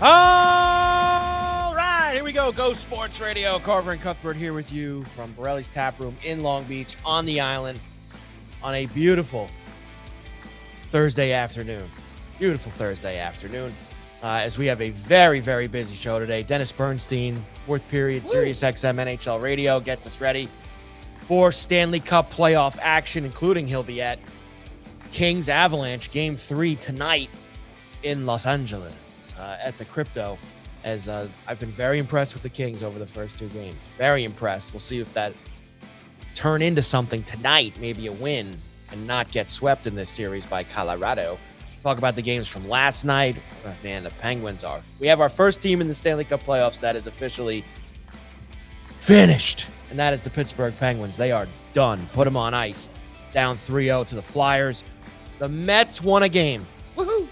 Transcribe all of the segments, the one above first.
All right, here we go. Go Sports Radio. Carver and Cuthbert here with you from Borrelli's Taproom in Long Beach on the island on a beautiful Thursday afternoon. Beautiful Thursday afternoon. As we have a very, very busy show today. Dennis Bernstein, fourth period, Sirius XM NHL Radio, gets us ready for Stanley Cup playoff action, including he'll be at Kings Avalanche Game 3 tonight in Los Angeles at the Crypto. As I've been very impressed with the Kings over the first two games. Very impressed. We'll see if that turn into something tonight, maybe a win, and not get swept in this series by Colorado. Talk about the games from last night. Oh, man, the Penguins are. We have our first team in the Stanley Cup playoffs that is officially finished, and that is the Pittsburgh Penguins. They are done. Put them on ice. Down 3-0 to the Flyers. The Mets won a game. Woohoo!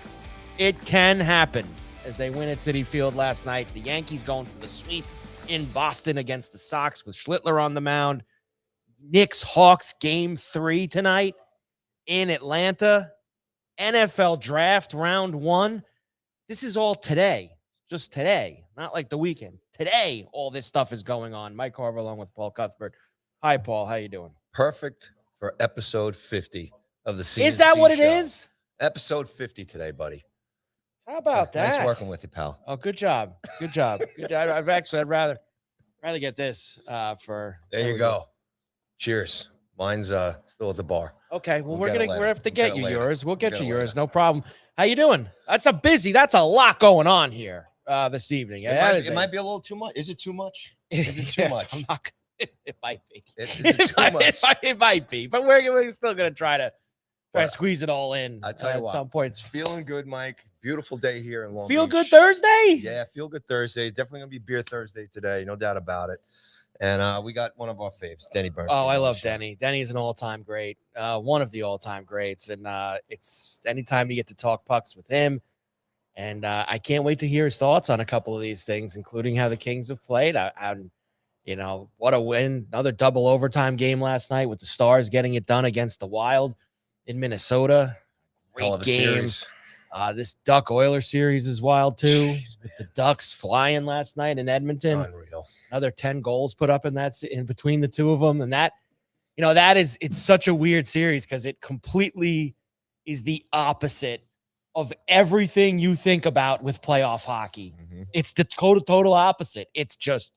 It can happen as they win at Citi Field last night. The Yankees going for the sweep in Boston against the Sox with Schlittler on the mound. Knicks Hawks Game 3 tonight in Atlanta. NFL Draft Round 1. This is all today. Just today. Not like the weekend. Today, all this stuff is going on. Mike Carver along with Paul Cuthbert. Hi, Paul. How you doing? Perfect for episode 50 of the season. Is that what it is? Episode 50 today, buddy. How about that? Nice working with you, pal. Oh, good job. Good job. Good job. I'd rather get this for. There you go. Cheers. Mine's still at the bar. Okay, well, we're gonna have to get you yours. We'll get you yours, later. no problem. How you doing? That's a lot going on here this evening. It might be a little too much. Is it too much? Is it too much? It might be. Is it too much? It might be, but we're still gonna try to squeeze it all in. I tell you what, at some points. Feeling good, Mike. Beautiful day here in Long Beach. Feel good Thursday? Yeah, feel good Thursday. Definitely gonna be beer Thursday today, no doubt about it. And we got one of our faves, Denny Bernstein. Oh, I love Denny. Denny's an all-time great, one of the all-time greats. And it's anytime you get to talk pucks with him. And I can't wait to hear his thoughts on a couple of these things, including how the Kings have played. What a win. Another double overtime game last night with the Stars getting it done against the Wild in Minnesota. Great game. Series. This Duck Oilers series is wild, too. Jeez, with the Ducks flying last night in Edmonton. Unreal. Another 10 goals put up in between the two of them. And it's such a weird series because it completely is the opposite of everything you think about with playoff hockey. Mm-hmm. It's the total opposite. It's just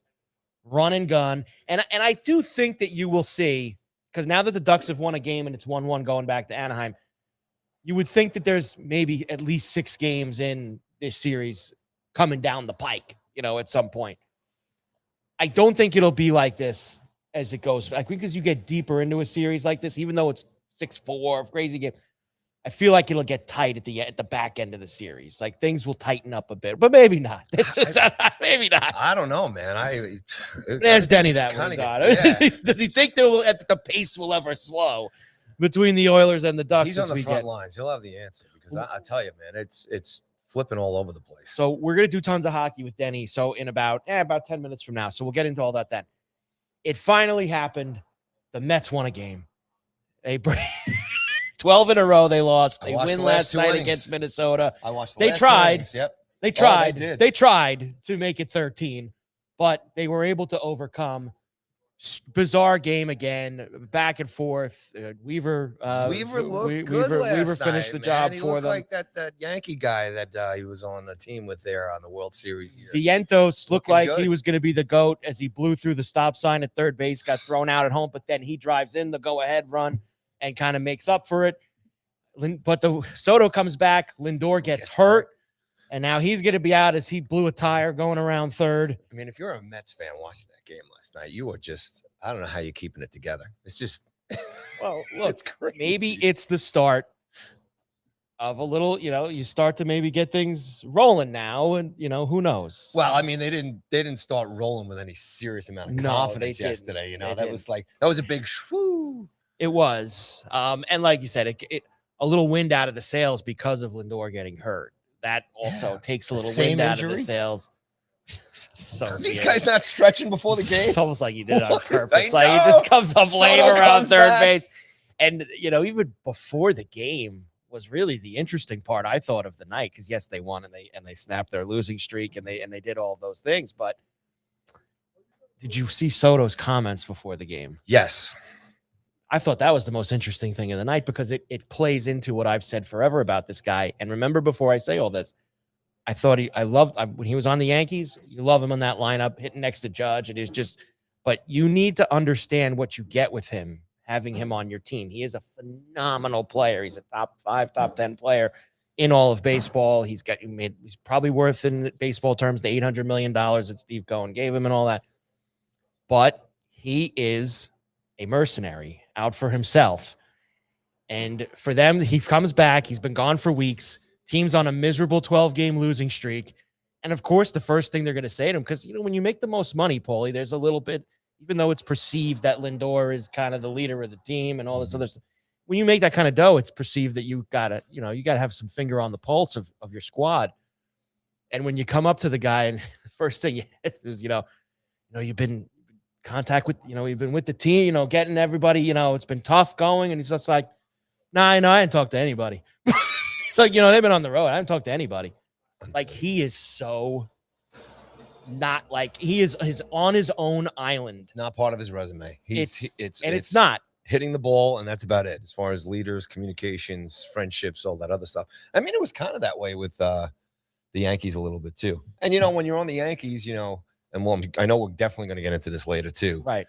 run and gun. And I do think that you will see, because now that the Ducks have won a game and it's 1-1 going back to Anaheim, you would think that there's maybe at least 6 games in this series coming down the pike, at some point. I don't think it'll be like this as it goes. I think as you get deeper into a series like this, even though it's 6-4, crazy game, I feel like it'll get tight at the back end of the series. Like things will tighten up a bit, but maybe not. Maybe not. I don't know, man. Ask Denny that one. Yeah. Does he think the pace will ever slow between the Oilers and the Ducks? He's on the front lines. He'll have the answer because I tell you, man, it's flipping all over the place. So we're going to do tons of hockey with Denny. So in about 10 minutes from now. So we'll get into all that then. It finally happened. The Mets won a game. They 12 in a row they lost. They win last night against Minnesota. I watched the last innings. Yep. They tried. They did. They tried to make it 13, but they were able to overcome. Bizarre game again, back and forth. Weaver looked good last Weaver finished the job for them. Like that Yankee guy that he was on the team with there on the World Series year. Vientos looked like he was going to be the GOAT as he blew through the stop sign at third base, got thrown out at home, but then he drives in the go-ahead run and kind of makes up for it. But the Soto comes back. Lindor gets hurt. And now he's going to be out as he blew a tire going around third. I mean, if you're a Mets fan watching that game last night, you are just, I don't know how you're keeping it together. It's just, well, look, it's crazy. Maybe it's the start of a little, you start to maybe get things rolling now and, who knows? Well, I mean, they didn't start rolling with any serious amount of confidence yesterday. That was a big shwoo. It was. And like you said, it a little wind out of the sails because of Lindor getting hurt. That also takes a little wind out of the sails. So these guys not stretching before the game. It's almost like he did it on purpose. Like he just comes up late around third base. And even before the game, was really the interesting part, I thought, of the night, because yes, they won and they snapped their losing streak and they did all those things. But did you see Soto's comments before the game? Yes. I thought that was the most interesting thing of the night, because it plays into what I've said forever about this guy. And remember, before I say all this, I thought when he was on the Yankees, you love him in that lineup, hitting next to Judge. It is just, but you need to understand what you get with him, having him on your team. He is a phenomenal player. He's a top 5, top 10 player in all of baseball. He's probably worth, in baseball terms, the $800 million that Steve Cohen gave him and all that. But he is a mercenary out for himself. And for them, he comes back. He's been gone for weeks. Team's on a miserable 12-game losing streak. And of course, the first thing they're going to say to him, because, when you make the most money, Paulie, there's a little bit, even though it's perceived that Lindor is kind of the leader of the team and all this other stuff, when you make that kind of dough, it's perceived that you gotta have some finger on the pulse of your squad. And when you come up to the guy, and the first thing is, you've been contact with, you've been with the team, getting everybody, it's been tough going. And he's just like, nah, I didn't talk to anybody. It's like, they've been on the road. I haven't talked to anybody. Like, he is so not, like, he is on his own island. Not part of his resume. It's not hitting the ball, and that's about it. As far as leaders, communications, friendships, all that other stuff. I mean, it was kind of that way with the Yankees a little bit too. And, when you're on the Yankees, and I know we're definitely going to get into this later too. Right.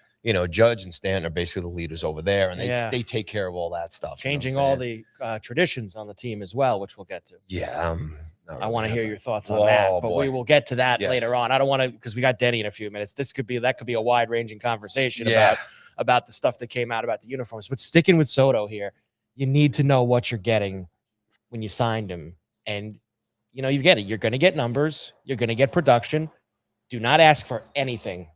Judge and Stanton are basically the leaders over there, and they take care of all that stuff. Changing all the traditions on the team as well, which we'll get to. Yeah. I want to hear your thoughts on that, but we will get to that later on. I don't want to, because we got Denny in a few minutes. That could be a wide-ranging conversation about the stuff that came out about the uniforms. But sticking with Soto here, you need to know what you're getting when you signed him. And, you get it. You're going to get numbers. You're going to get production. Do not ask for anything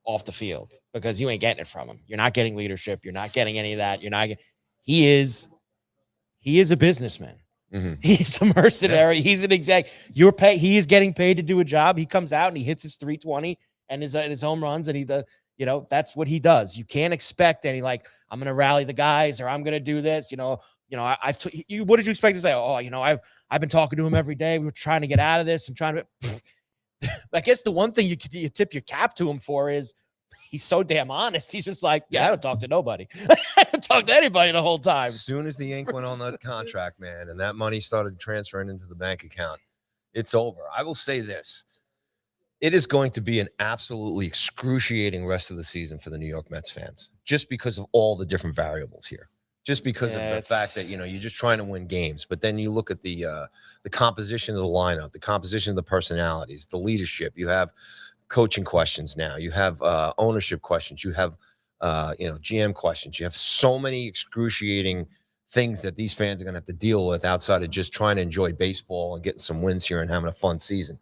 off the field, because you ain't getting it from him. You're not getting leadership. You're not getting any of that. He is a businessman. Mm-hmm. He's a mercenary. Yeah. He's an exec. He is getting paid to do a job. He comes out and he hits his 320 and his home runs, and he does, that's what he does. You can't expect any, like, I'm going to rally the guys, or I'm going to do this. What did you expect to say? Oh, I've been talking to him every day. We were trying to get out of this. I'm trying to. I guess the one thing you tip your cap to him for is he's so damn honest. He's just like, I don't talk to nobody. I haven't talked to anybody the whole time. As soon as the Yank went on that contract, man, and that money started transferring into the bank account, it's over. I will say this. It is going to be an absolutely excruciating rest of the season for the New York Mets fans, just because of all the different variables here. Just because of the fact that, you're just trying to win games. But then you look at the composition of the lineup, the composition of the personalities, the leadership. You have coaching questions now. You have ownership questions. You have, GM questions. You have so many excruciating things that these fans are going to have to deal with outside of just trying to enjoy baseball and getting some wins here and having a fun season.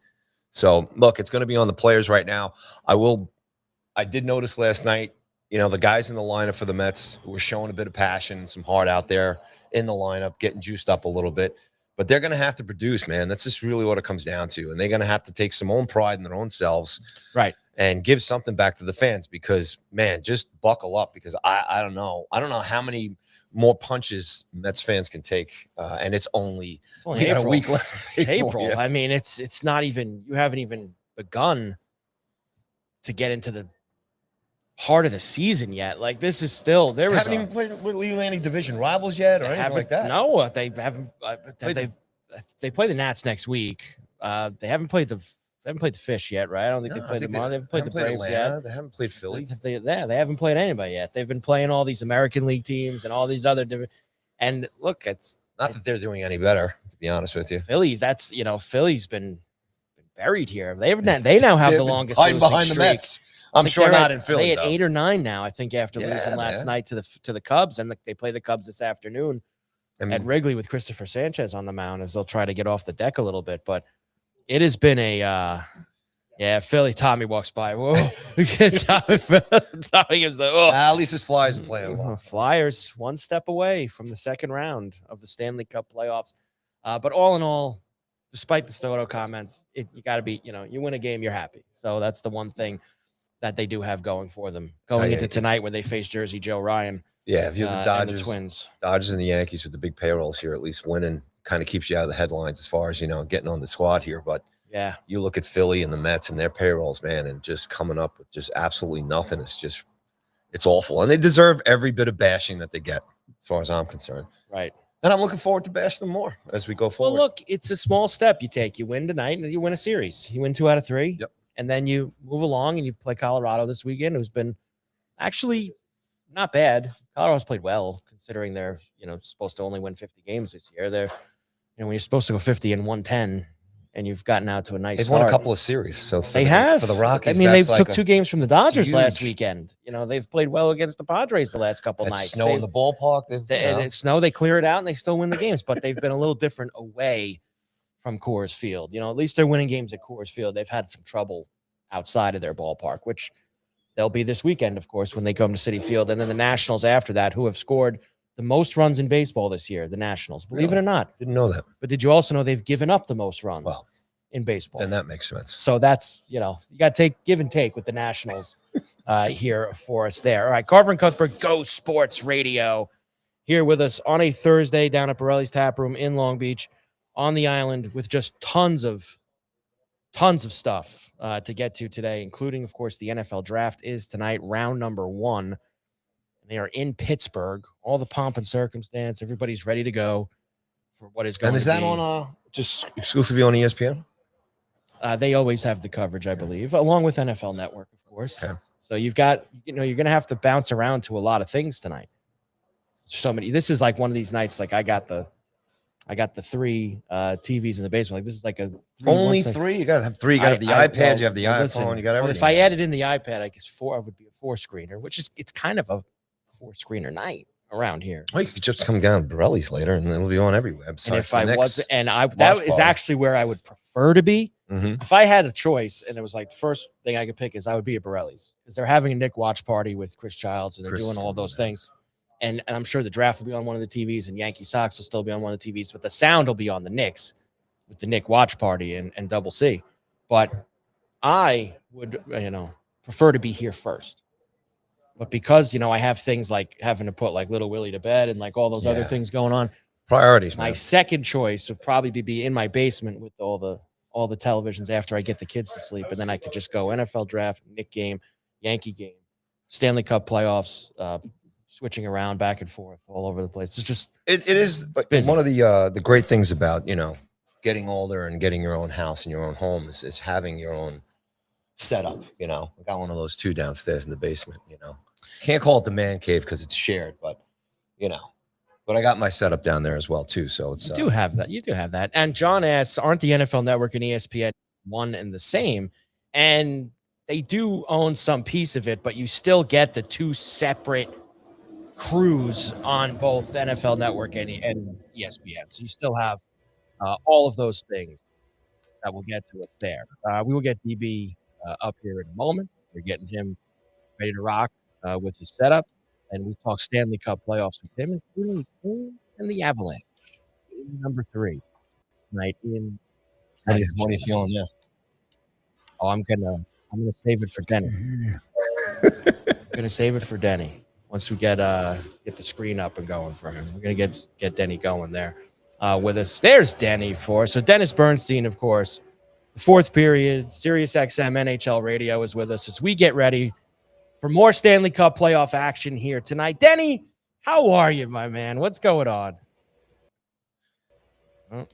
So, look, it's going to be on the players right now. I did notice last night, the guys in the lineup for the Mets were showing a bit of passion and some heart out there in the lineup, getting juiced up a little bit. But they're going to have to produce, man. That's just really what it comes down to. And they're going to have to take some own pride in their own selves. Right. And give something back to the fans, because, man, just buckle up, because I don't know. I don't know how many more punches Mets fans can take. And it's only a week left. It's April. Yeah. I mean, it's not even, you haven't even begun to get into the heart of the season yet. Like, this is still, there was haven't even played with any division rivals yet or anything like that. No, they haven't. They play the Nats next week. They haven't played the Fish yet, right? I don't think they played them. They haven't played the Braves Atlanta yet. They haven't played Philly. They haven't played anybody yet. They've been playing all these American League teams and all these other different. And look, it's not that they're doing any better, to be honest with you. Phillies, Philly's been buried here. They now have the longest losing behind streak. The Mets. I'm sure not in Philly. They had 8 or 9 now, I think, after losing last night to the Cubs, and they play the Cubs this afternoon at Wrigley with Christopher Sanchez on the mound, as they'll try to get off the deck a little bit. But it has been a Philly. Tommy walks by. Whoa, Tommy gives the. At least his Flyers are playing well. Flyers one step away from the second round of the Stanley Cup playoffs. But all in all, despite the Soto comments, you got to be, you win a game, you're happy. So that's the one thing that they do have going for them going into tonight, where they face Jersey Joe Ryan. Yeah, if you're the and Dodgers, the Twins. Dodgers and the Yankees with the big payrolls here, at least winning kind of keeps you out of the headlines as far as, getting on the squad here. But Yeah, you look at Philly and the Mets and their payrolls, man, and just coming up with just absolutely nothing. It's awful. And they deserve every bit of bashing that they get, as far as I'm concerned. right. And I'm looking forward to bash them more as we go forward. Well, look, it's a small step you take. You win tonight, and you win a series. You win 2 out of 3. Yep. And then you move along, and you play Colorado this weekend, who's been actually not bad. Colorado's played well, considering they're supposed to only win 50 games this year. They're when you're supposed to go 50 and 110, and you've gotten out to a nice. They've start. won a couple of series, so they have for the Rockies. I mean, they like took 2 games from the Dodgers huge. last weekend. They've played well against the Padres the last couple nights. Snow in the ballpark. It's snow. They clear it out, and they still win the games. But they've been a little different away from Coors Field. At least they're winning games at Coors Field. They've had some trouble outside of their ballpark, which they'll be this weekend, of course, when they come to Citi Field. And then the Nationals after that, who have scored the most runs in baseball this year, the Nationals. Believe it or not. Didn't know that. But did you also know they've given up the most runs in baseball? Then that makes sense. So that's, you got to give and take with the Nationals here for us there. All right, Carver and Cuthbert, Go Sports Radio, here with us on a Thursday down at Borrelli's Taproom in Long Beach on the island with just tons of stuff to get to today, including, of course, the NFL draft is tonight, round number 1. They are in Pittsburgh. All the pomp and circumstance. Everybody's ready to go for what is going to be. And is that on just exclusively on ESPN? They always have the coverage, I believe, along with NFL Network, of course. Okay. So you've got, you're going to have to bounce around to a lot of things tonight. So many. This is like one of these nights. Like I got the 3 TVs in the basement. Like this is like a only 3. You got to have 3. You got to have the iPad. You have the iPhone. You got everything. Well, if I added in the iPad, I guess 4 would be a 4-screener, which is it's kind of a 4-screener night around here. Well, you could just come down to Borrelli's later, and it'll be on every website. And if I was, and I that is actually where I would prefer to be. Mm-hmm. If I had a choice, and it was like the first thing I could pick is I would be at Borrelli's because they're having a Nick watch party with Chris Childs, and they're doing all those things. And I'm sure the draft will be on one of the TVs, and Yankee Sox will still be on one of the TVs, but the sound will be on the Knicks with the Nick watch party and Double C. But I would, prefer to be here first. But because, I have things like having to put like little Willie to bed and like all those other things going on. Priorities, my man. Second choice would probably be in my basement with all the televisions after I get the kids to sleep. And then I could just go NFL draft, Knick game, Yankee game, Stanley Cup playoffs, switching around back and forth all over the place. It's just it is one of the great things about getting older and getting your own house and your own home is having your own setup. I got one of those 2 downstairs in the basement. Can't call it the man cave because it's shared, but but I got my setup down there as well too. So it's you do have that. And John asks, aren't the NFL Network and ESPN one and the same? And they do own some piece of it, but you still get the 2 separate crews on both NFL Network and ESPN. So you still have all of those things that we'll get to us there. We will get DB up here in a moment. We're getting him ready to rock with his setup. And we talk Stanley Cup playoffs with him, including and the Avalanche. Number 3. Right in. What are you feeling there? Oh, I'm gonna save it for Denny. I'm gonna save it for Denny. Once we get the screen up and going for him, we're gonna get Denny going there with us. There's Denny for us. So Dennis Bernstein, of course, the 4th period, Sirius XM NHL Radio is with us as we get ready for more Stanley Cup playoff action here tonight. Denny, how are you, my man? What's going on? Oh.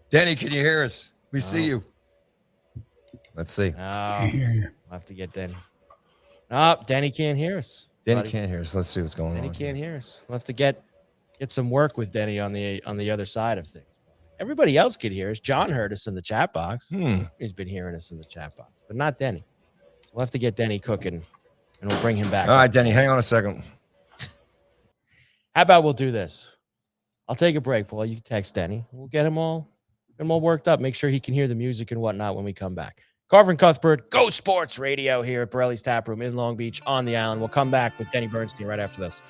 Denny, can you hear us? We see you. Let's see. I'll have to get Denny. No, Denny can't hear us. Denny can't hear us. Let's see what's going on. Denny can't hear us. We'll have to get some work with Denny on the other side of things. Everybody else could hear us. John heard us in the chat box. He's been hearing us in the chat box, but not Denny. We'll have to get Denny cooking, and we'll bring him back. All right, Denny, hang on a second. How about we'll do this? I'll take a break, Paul. You can text Denny. We'll get him all worked up. Make sure he can hear the music and whatnot when we come back. Carver and Cuthbert, Go Sports Radio here at Borrelli's Taproom in Long Beach on the island. We'll come back with Denny Bernstein right after this.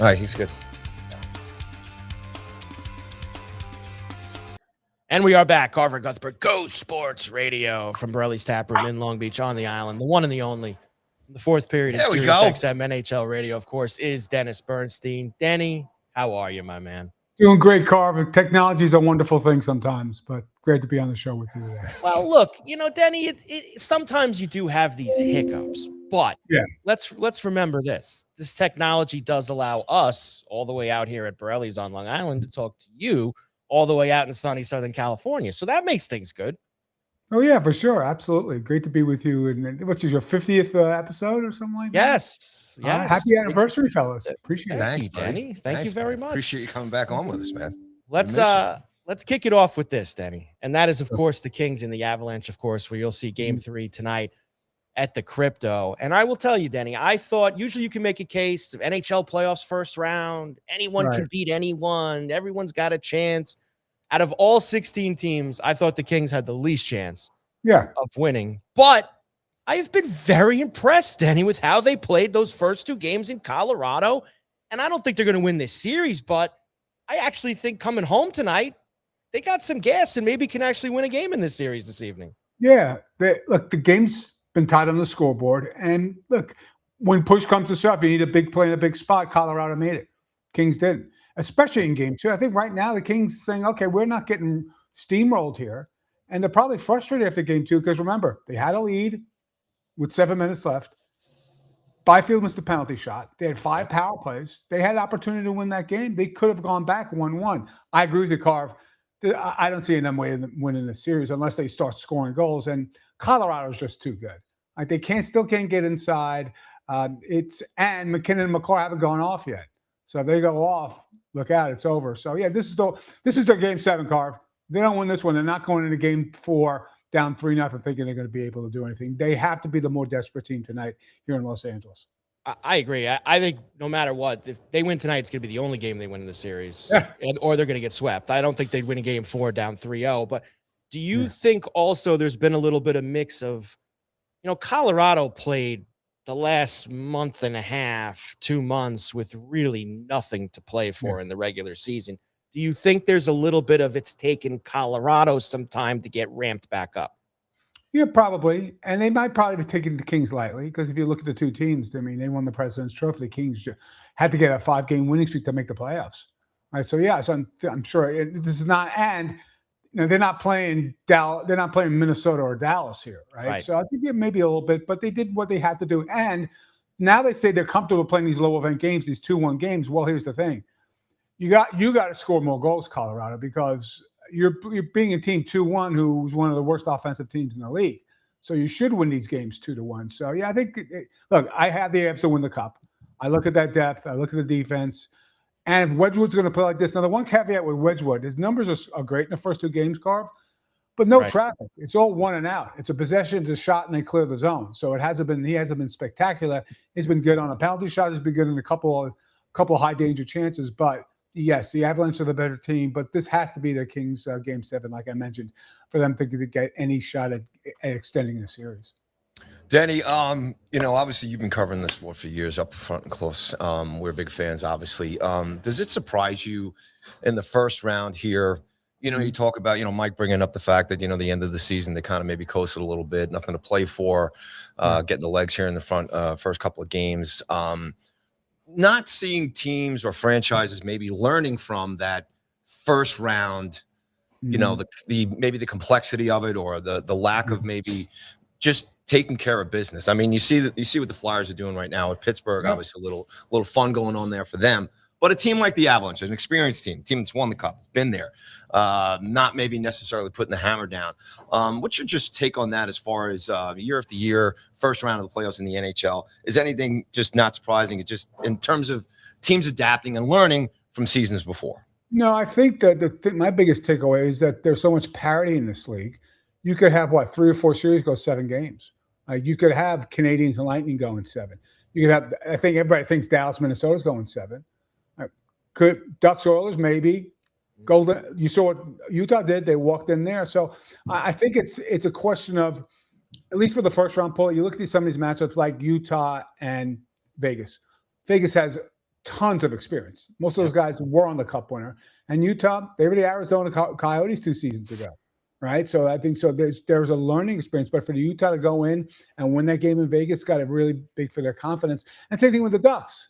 All right, he's good. And we are back. Carver and Cuthbert, Go Sports Radio from Borrelli's Taproom in Long Beach on the island. The one and the only. The fourth period of Sirius XM NHL Radio, of course, is Dennis Bernstein. Denny, how are you, my man? Doing great, Carver. Technology is a wonderful thing sometimes, but great to be on the show with you today. Well, look, Denny, sometimes you do have these hiccups, but yeah, let's remember this. This technology does allow us all the way out here at Borrelli's on Long Island to talk to you all the way out in sunny Southern California. So that makes things good. Oh, yeah, for sure. Absolutely. Great to be with you. And which is your 50th episode or something like that? Yes. Happy anniversary, fellas. Appreciate it. Thanks, Denny. Thank you very much. Appreciate you coming back on with us, man. Let's kick it off with this, Denny. And that is, of course, the Kings and the Avalanche, of course, where you'll see game 3 tonight at the Crypto. And I will tell you, Denny, I thought usually you can make a case of NHL playoffs first round. Anyone can beat anyone. Everyone's got a chance. Out of all 16 teams, I thought the Kings had the least chance of winning. But I have been very impressed, Denny, with how they played those first 2 games in Colorado. And I don't think they're going to win this series, but I actually think coming home tonight, they got some gas and maybe can actually win a game in this series this evening. Yeah. Look, the game's been tied on the scoreboard. And look, when push comes to shove, you need a big play in a big spot. Colorado made it. Kings didn't. Especially in game 2. I think right now the Kings saying, okay, we're not getting steamrolled here. And they're probably frustrated after game 2 because remember, they had a lead with 7 minutes left. Byfield missed a penalty shot. They had 5 power plays. They had opportunity to win that game. They could have gone back 1-1. I agree with you, Carv. I don't see them way of winning the series unless they start scoring goals. And Colorado's just too good. Like they still can't get inside. And McKinnon and McCarr haven't gone off yet. So if they go off, look out, it's over. So yeah, this is their game 7, Carv. They don't win this one. They're not going into game 4 down 3-0 thinking they're going to be able to do anything. They have to be the more desperate team tonight here in Los Angeles. I agree. I think no matter what, if they win tonight, it's going to be the only game they win in the series, or they're going to get swept. I don't think they'd win a game 4 down 3-0. But do you think also there's been a little bit of mix of, Colorado played the last month and a half, 2 months with really nothing to play for in the regular season. Do you think there's a little bit of it's taken Colorado some time to get ramped back up? Yeah, probably. And they might probably be taking the Kings lightly because if you look at the 2 teams, I mean, they won the President's Trophy. The Kings had to get a 5-game winning streak to make the playoffs. All right, so yeah, so I'm sure this is not, and they're not playing they're not playing Minnesota or Dallas here, right? So I think maybe a little bit, but they did what they had to do. And now they say they're comfortable playing these low event games, these 2-1 games. Well, here's the thing. You got to score more goals, Colorado, because you're being a team 2-1 who's one of the worst offensive teams in the league. So you should win these games 2-1. So yeah, I think look, I have the Avs to win the cup. I look at that depth, I look at the defense. And if Wedgwood's going to play like this, now the one caveat with Wedgwood, his numbers are great in the first 2 games, Carv, but no traffic. It's all 1 and out. It's a possession, it's a shot, and they clear the zone. So he hasn't been spectacular. He's been good on a penalty shot. He's been good in a couple high danger chances. But yes, the Avalanche are the better team. But this has to be their Kings game 7, like I mentioned, for them to get any shot at extending the series. Denny, obviously you've been covering this sport for years, up front and close. We're big fans, obviously. Does it surprise you in the first round here? You talk about, Mike bringing up the fact that, the end of the season, they kind of maybe coasted a little bit, nothing to play for, getting the legs here in the front first couple of games. Not seeing teams or franchises maybe learning from that first round, maybe the complexity of it or the lack of maybe just taking care of business. I mean, you see what the Flyers are doing right now with Pittsburgh. Obviously, a little fun going on there for them. But a team like the Avalanche, an experienced team that's won the cup, it's been there, not maybe necessarily putting the hammer down. What's your just take on that as far as year after year, first round of the playoffs in the NHL? Is anything just not surprising? It just in terms of teams adapting and learning from seasons before? No, I think that my biggest takeaway is that there's so much parity in this league. You could have 3 or 4 series go 7 games. You could have Canadians and Lightning going 7. You could have, I think everybody thinks Dallas, Minnesota's going 7. Could Ducks, Oilers, maybe. Golden. You saw what Utah did. They walked in there. So I think it's a question of, at least for the first round poll, you look at some of these matchups like Utah and Vegas. Vegas has tons of experience. Most of those guys were on the Cup winner. And Utah, they were the Arizona Coyotes 2 seasons ago, right? So I think so. There's a learning experience, but for the Utah to go in and win that game in Vegas got a really big for their confidence. And same thing with the Ducks.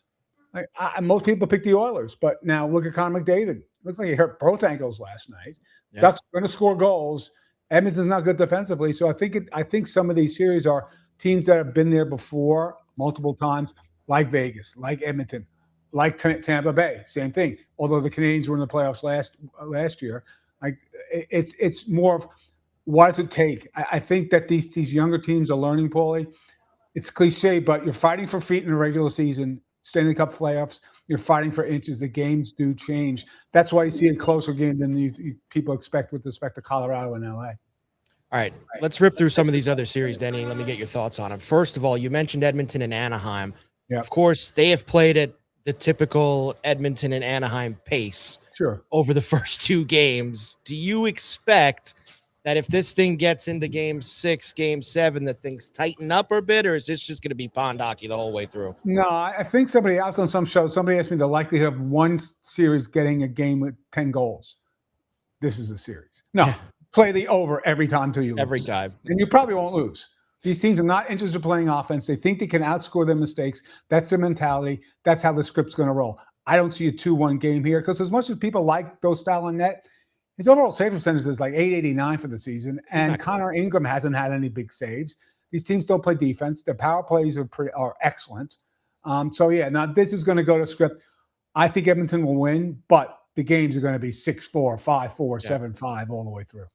Like most people pick the Oilers, but now look at Connor McDavid. Looks like he hurt both ankles last night. Yeah. Ducks are going to score goals. Edmonton's not good defensively, so I think some of these series are teams that have been there before multiple times, like Vegas, like Edmonton, like Tampa Bay. Same thing. Although the Canadiens were in the playoffs last year, like it's more of what does it take? I think that these younger teams are learning, Paulie. It's cliche, but you're fighting for feet in the regular season. Stanley Cup playoffs, you're fighting for inches. The games do change. That's why you see a closer game than people expect with respect to Colorado and LA. All right, let's rip through some of these other series, Denny. Let me get your thoughts on them. First of all, you mentioned Edmonton and Anaheim. Yeah. Of course, they have played at the typical Edmonton and Anaheim pace over the first 2 games. Do you expect that if this thing gets into game 6, game 7, that things tighten up a bit, or is this just going to be pond hockey the whole way through? No, I think somebody else on some show, somebody asked me the likelihood of one series getting a game with 10 goals. This is a series. No, play the over every time till you lose. Every time. And you probably won't lose. These teams are not interested in playing offense. They think they can outscore their mistakes. That's their mentality. That's how the script's going to roll. I don't see a 2-1 game here because as much as people like those style on net, his overall save percentage is like .889 for the season, and Connor Ingram hasn't had any big saves. These teams don't play defense. Their power plays are excellent. Now this is going to go to script. I think Edmonton will win, but the games are going to be 6-4, 5-4, 7-5 all the way through.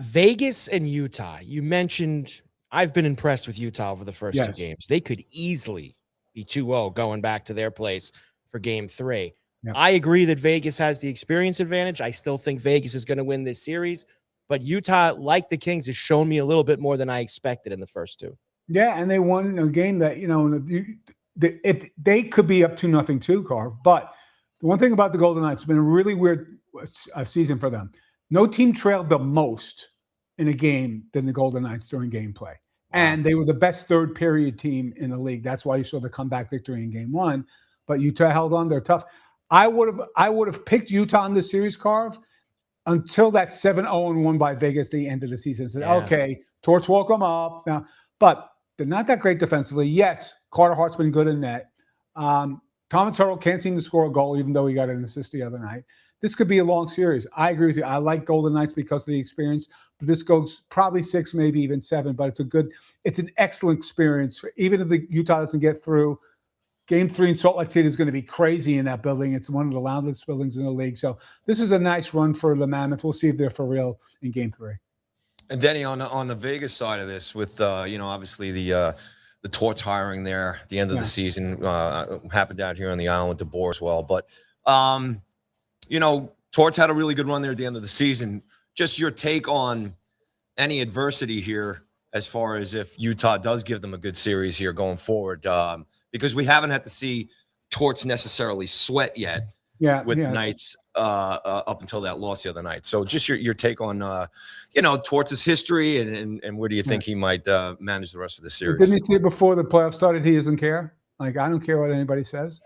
Vegas and Utah. You mentioned I've been impressed with Utah over the first 2 games. They could easily be 2-0 going back to their place for game 3. Yep. I agree that Vegas has the experience advantage. I still think Vegas is going to win this series, but Utah, like the Kings, has shown me a little bit more than I expected in the first 2. Yeah, and they won a game that, they could be up 2-0 too, Carv. But the one thing about the Golden Knights, it's been a really weird season for them. No team trailed the most in a game than the Golden Knights during gameplay. And they were the best third period team in the league. That's why you saw the comeback victory in game 1. But Utah held on. They're tough. I would have picked Utah in this series, Carv, until that 7-0-1 by Vegas at the end of the season. Said, okay, Torts woke them up now, but they're not that great defensively. Yes, Carter Hart's been good in net. Thomas Hertl can't seem to score a goal, even though he got an assist the other night. This could be a long series. I agree with you. I like Golden Knights because of the experience. But this goes probably 6, maybe even 7. But it's an excellent experience. Even if the Utah doesn't get through. Game 3 in Salt Lake City is going to be crazy in that building. It's one of the loudest buildings in the league. So this is a nice run for the Mammoth. We'll see if they're for real in Game 3. And Denny, on the Vegas side of this, with obviously the Torts hiring there at the end of the season happened out here on the island with DeBoer as well. But Torts had a really good run there at the end of the season. Just your take on any adversity here, as far as if Utah does give them a good series here going forward, because we haven't had to see Torts necessarily sweat yet with Knights up until that loss the other night. So just your take on, Torts' history and where do you think he might manage the rest of the series? Didn't he say before the playoffs started he doesn't care? Like, I don't care what anybody says.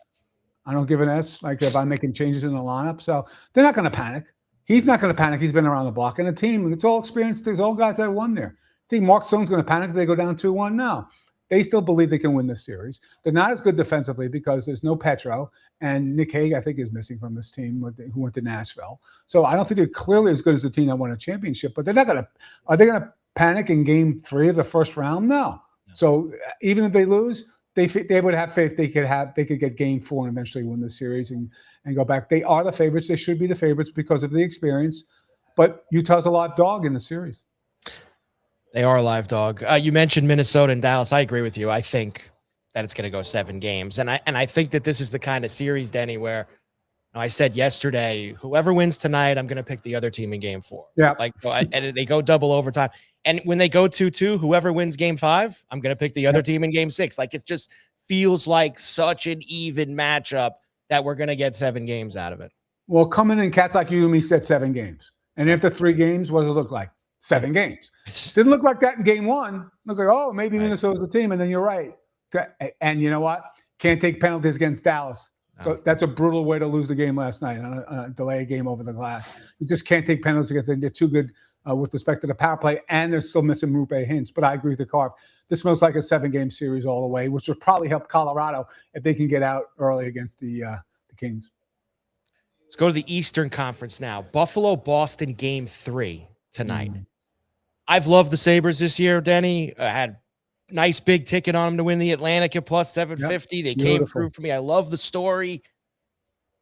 I don't give an S, like if I'm making changes in the lineup. So they're not going to panic. He's not going to panic. He's been around the block. And the team, it's all experience. There's all guys that have won there. Think Mark Stone's going to panic if they go down 2-1? No. They still believe they can win this series. They're not as good defensively because there's no Petro, and Nick Hague, I think, is missing from this team who went to Nashville. So I don't think they're clearly as good as the team that won a championship, but they're not going to – are they going to panic in game 3 of the first round? No. So even if they lose, they would have faith they could get game 4 and eventually win the series and go back. They are the favorites. They should be the favorites because of the experience, but Utah's a live dog in the series. They are a live dog. You mentioned Minnesota and Dallas. I agree with you. I think that it's going to go 7 games. And I think that this is the kind of series, Denny, where I said yesterday, whoever wins tonight, I'm going to pick the other team in game 4. Yeah. And they go double overtime. And when they go 2-2, whoever wins game 5, I'm going to pick the other team in game 6. Like, it just feels like such an even matchup that we're going to get 7 games out of it. Well, coming in, cats like you and me said 7 games. And after 3 games, what does it look like? 7 games. Didn't look like that in game 1. Look like, oh, maybe Minnesota's the team. And then you're right. And you know what? Can't take penalties against Dallas. No. So that's a brutal way to lose the game last night on a delay game over the glass. You just can't take penalties against them. They're too good with respect to the power play, and they're still missing Rupe Hintz. But I agree with the Carp. This smells like a 7-game series all the way, which would probably help Colorado if they can get out early against the Kings. Let's go to the Eastern Conference now. Buffalo-Boston Game 3 tonight. I've loved the Sabres this year, Denny. I had nice big ticket on them to win the Atlantic at plus 750. Yep. They Beautiful. came through for me. I love the story.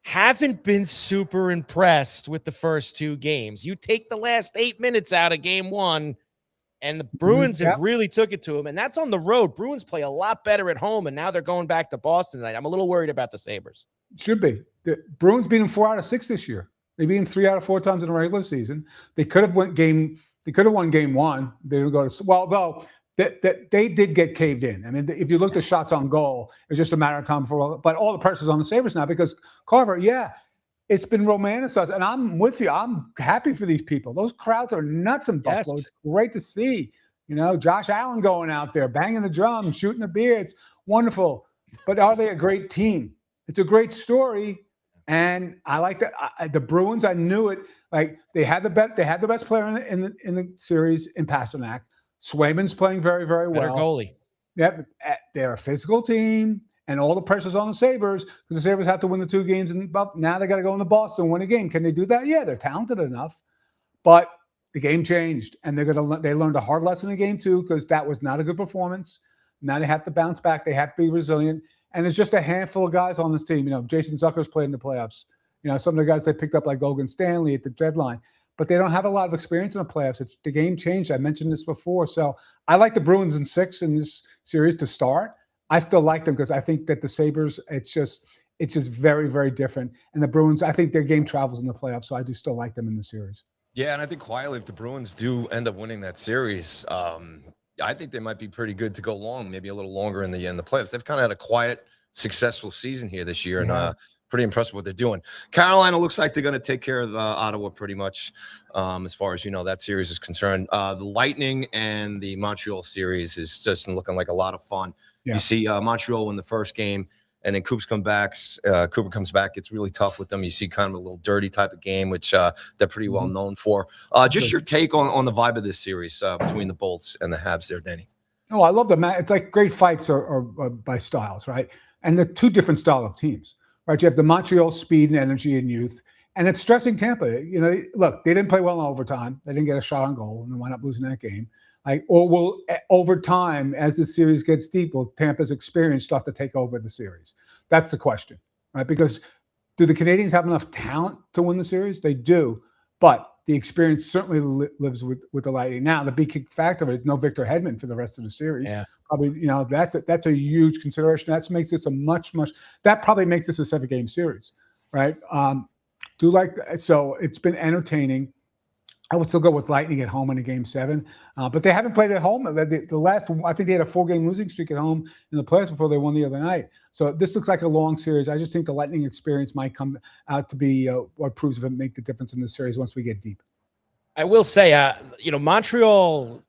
Haven't been super impressed with the first 2 games. You take the last 8 minutes out of game 1, and the Bruins have really took it to them, and that's on the road. Bruins play a lot better at home, and now they're going back to Boston tonight. I'm a little worried about the Sabres. Should be. The Bruins beat them 4 out of 6 this year. They beat them 3 out of 4 times in the regular season. They could have won game 1. They didn't go to though. That they did get caved in. I mean, if you looked at shots on goal, it was just a matter of time before. But all the pressure's on the Sabres now because Carver, it's been romanticized, and I'm with you. I'm happy for these people. Those crowds are nuts in Buffalo. Yes. It's great to see. Josh Allen going out there, banging the drum, shooting the beer. It's wonderful. But are they a great team? It's a great story, and I like that. The Bruins, I knew it. Like they had the best player in the series in Pasternak. Swayman's playing very, very well. Better goalie. Yep, they're a physical team, and all the pressure's on the Sabres because the Sabres have to win the 2 games, and now they got to go into Boston and win a game. Can they do that? Yeah, they're talented enough, but the game changed, and they learned a hard lesson in game 2 because that was not a good performance. Now they have to bounce back. They have to be resilient, and there's just a handful of guys on this team. Jason Zucker's played in the playoffs. Some of the guys they picked up like Logan Stanley at the deadline. But they don't have a lot of experience in the playoffs. The game changed. I mentioned this before. So I like the Bruins in 6 in this series to start. I still like them because I think that the Sabres, it's just very, very different. And the Bruins, I think their game travels in the playoffs. So I do still like them in the series. Yeah, and I think quietly, if the Bruins do end up winning that series, I think they might be pretty good to go long, maybe a little longer in the playoffs. They've kind of had a quiet, successful season here this year, and pretty impressed with what they're doing. Carolina looks like they're going to take care of Ottawa pretty much, as far as that series is concerned. The Lightning and the Montreal series is just looking like a lot of fun. Yeah. You see Montreal win the first game, and then Cooper comes back. It's really tough with them. You see kind of a little dirty type of game, which they're pretty well known for. Just your take on the vibe of this series between the Bolts and the Habs there, Denny. Oh, I love them. It's like great fights are by styles, right? And they're 2 different style of teams. Right, you have the Montreal speed and energy and youth, and it's stressing Tampa. Look, they didn't play well in overtime. They didn't get a shot on goal, and they wound up losing that game. Or will over time, as the series gets deep, will Tampa's experience start to take over the series? That's the question, right? Because do the Canadians have enough talent to win the series? They do, but the experience certainly lives with the Lightning. Now, the big kick factor is no Victor Hedman for the rest of the series. Yeah. Probably, that's a huge consideration. That makes this that probably makes this a 7-game series, right? So it's been entertaining. I would still go with Lightning at home in a game 7, but they haven't played at home. The last, I think they had a 4-game losing streak at home in the playoffs before they won the other night. So this looks like a long series. I just think the Lightning experience might come out to be what proves to make the difference in the series once we get deep. I will say, Montreal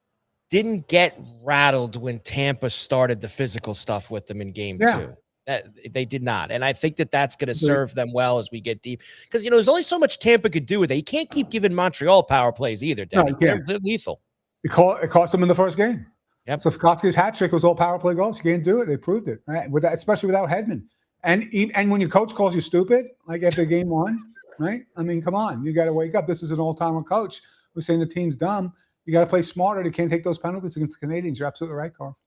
didn't get rattled when Tampa started the physical stuff with them in game 2. That they did not. And I think that's going to serve them well as we get deep. Because, there's only so much Tampa could do with it. You can't keep giving Montreal power plays either, Danny. They're lethal. It cost them in the first game. Yep. So Koski's hat trick was all power play goals. You can't do it. They proved it, right? Especially without Hedman. And when your coach calls you stupid, like after game 1, right? I mean, come on. You got to wake up. This is an all-timer coach who's saying the team's dumb. You got to play smarter. They can't take those penalties against the Canadians. You're absolutely right, Carl.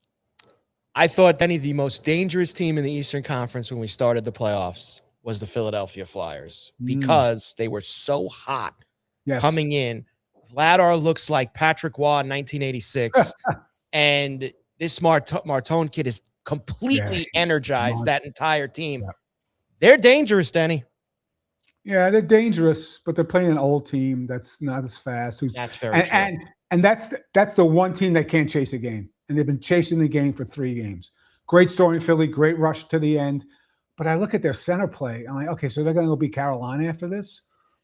I thought, Denny, the most dangerous team in the Eastern Conference when we started the playoffs was the Philadelphia Flyers because they were so hot coming in. Vladar looks like Patrick Waugh in 1986, and this Martone kid is completely energized that entire team. Yeah. They're dangerous, Denny. Yeah, they're dangerous, but they're playing an old team that's not as fast. That's very true. And that's the one team that can't chase a game. And they've been chasing the game for 3 games. Great story in Philly, great rush to the end. But I look at their center play. I'm like, okay, so they're going to go beat Carolina after this?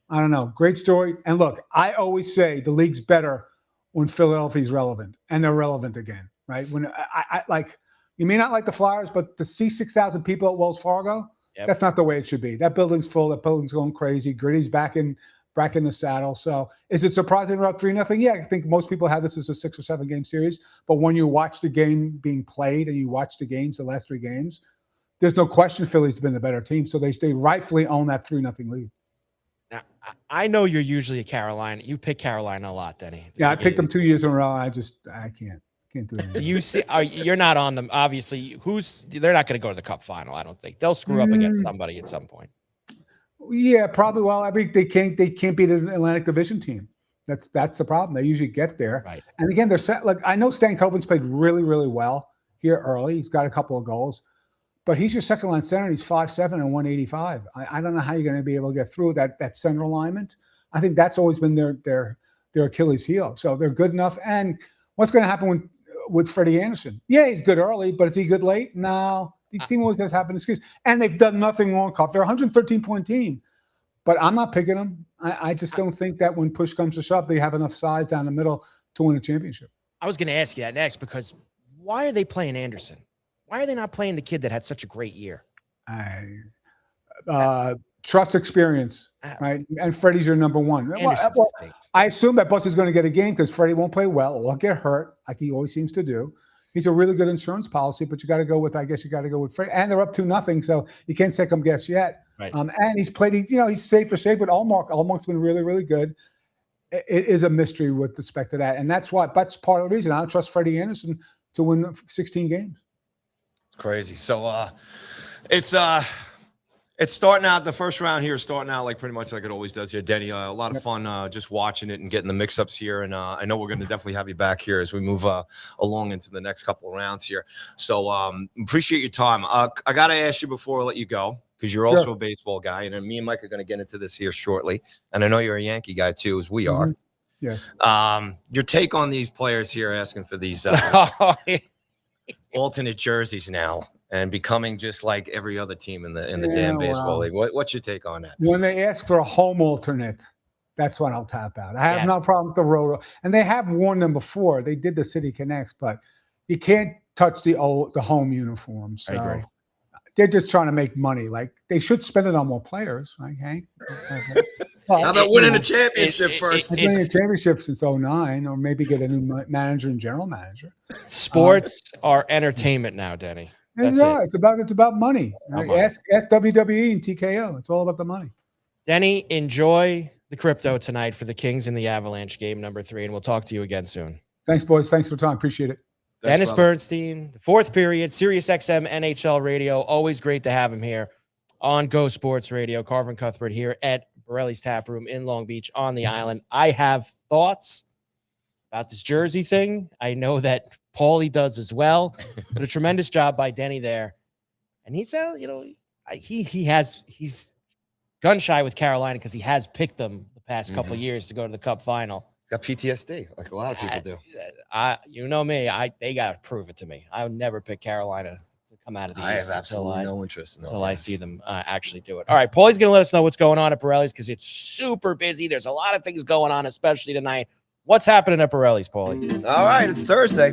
I don't know. Great story. And look, I always say the league's better when Philadelphia's relevant, and they're relevant again, right? When I like You may not like the Flyers, but to see 6,000 people at Wells Fargo, that's not the way it should be. That building's full. That building's going crazy. Gritty's back in the saddle. So is it surprising about 3-0? Yeah, I think most people have this as a 6 or 7 game series. But when you watch the game being played and you watch the last 3 games, there's no question Philly's been the better team. So they rightfully own that 3-0 lead. Now, I know you're usually a Carolina. You pick Carolina a lot, Denny. Yeah, I picked them 2 years in a row. I can't do it. You see, you're not on them. Obviously, they're not going to go to the Cup final. I don't think they'll screw up against somebody at some point. Yeah, probably. Well, they can't beat an Atlantic Division team. That's the problem. They usually get there. Right. And again, they're set. Like I know Stan Coven's played really, really well here early. He's got a couple of goals, but he's your second line center. And he's 5'7" and 185. I don't know how you're going to be able to get through that center alignment. I think that's always been their Achilles heel. So they're good enough. And what's going to happen with Freddie Anderson? Yeah, he's good early, but is he good late? No. These team always has happened to excuse. And they've done nothing wrong, Cup. They're a 113-point team. But I'm not picking them. I just don't think that when push comes to shove, they have enough size down the middle to win a championship. I was going to ask you that next because why are they playing Anderson? Why are they not playing the kid that had such a great year? Trust experience, right? And Freddie's your number one. I assume that Bus is going to get a game because Freddie won't play well or get hurt like he always seems to do. He's a really good insurance policy, but you got to go with Freddie. And they're up 2-0, so you can't second guess yet. Right. And he's played, he's safe with Allmark. Allmark's been really, really good. It is a mystery with respect to that. And that's part of the reason I don't trust Freddie Anderson to win 16 games. It's crazy. So it's starting out, the first round here is starting out like pretty much like it always does here, Denny. A lot of fun just watching it and getting the mix-ups here. And I know we're going to definitely have you back here as we move along into the next couple of rounds here. So appreciate your time. I got to ask you before I let you go, because you're also a baseball guy. And then me and Mike are going to get into this here shortly. And I know you're a Yankee guy too, as we are. Yes. Your take on these players here asking for these alternate jerseys now and becoming just like every other team in the damn baseball league. What's your take on that? When they ask for a home alternate, that's when I'll tap out. I have no problem with the road. And they have worn them before. They did the City Connects, but you can't touch the home uniforms. So I agree. They're just trying to make money. Like they should spend it on more players, right, Hank? Well, how about winning a championship first? Winning a championship since 2009, or maybe get a new manager and general manager. Sports are entertainment now, Denny. That's it. It's about money. Ask WWE and TKO. It's all about the money. Denny, enjoy the crypto tonight for the Kings and the Avalanche game number 3, and we'll talk to you again soon. Thanks, boys. Thanks for the time. Appreciate it. Dennis Bernstein, the fourth period, Sirius XM NHL Radio. Always great to have him here on Go Sports Radio. Carver and Cuthbert here at Borrelli's Taproom in Long Beach on the island. I have thoughts about this jersey thing. I know that Paulie does as well. But a tremendous job by Denny there. And he's he's gun shy with Carolina because he has picked them the past couple of years to go to the Cup final. He's got PTSD, like a lot of people do. You know me. They got to prove it to me. I would never pick Carolina to come out of the East. I have absolutely no interest in those. Until I see them actually do it. All right, Paulie's going to let us know what's going on at Borrelli's because it's super busy. There's a lot of things going on, especially tonight. What's happening at Borrelli's, Paulie? All right, it's Thursday.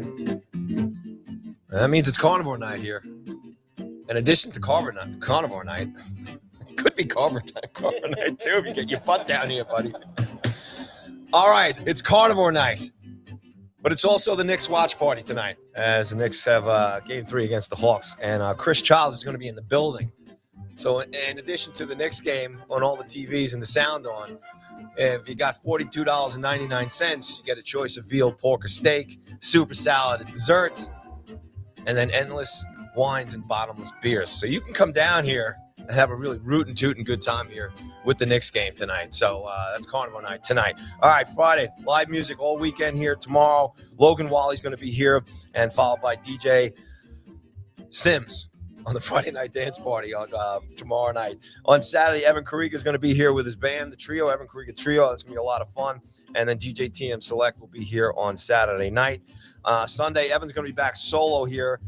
That means it's Carnivore Night here. In addition to Carnivore Night, it could be Carver Night too if you get your butt down here, buddy. All right, it's Carnivore Night. But it's also the Knicks watch party tonight, as the Knicks have Game 3 against the Hawks. And Chris Childs is going to be in the building. So in addition to the Knicks game on all the TVs and the sound on, if you got $42.99, you get a choice of veal, pork, or steak, super salad, and dessert, and then endless wines and bottomless beers. So you can come down here and have a really rootin' tootin' good time here with the Knicks game tonight. So that's Carnival Night tonight. All right, Friday, live music all weekend here. Tomorrow, Logan Wally's going to be here, and followed by DJ Sims on the Friday night dance party on tomorrow night. On Saturday, Evan Kariga is going to be here with his band, the Trio, Evan Kariga Trio. That's going to be a lot of fun. And then DJ TM Select will be here on Saturday night. Sunday, Evan's going to be back solo here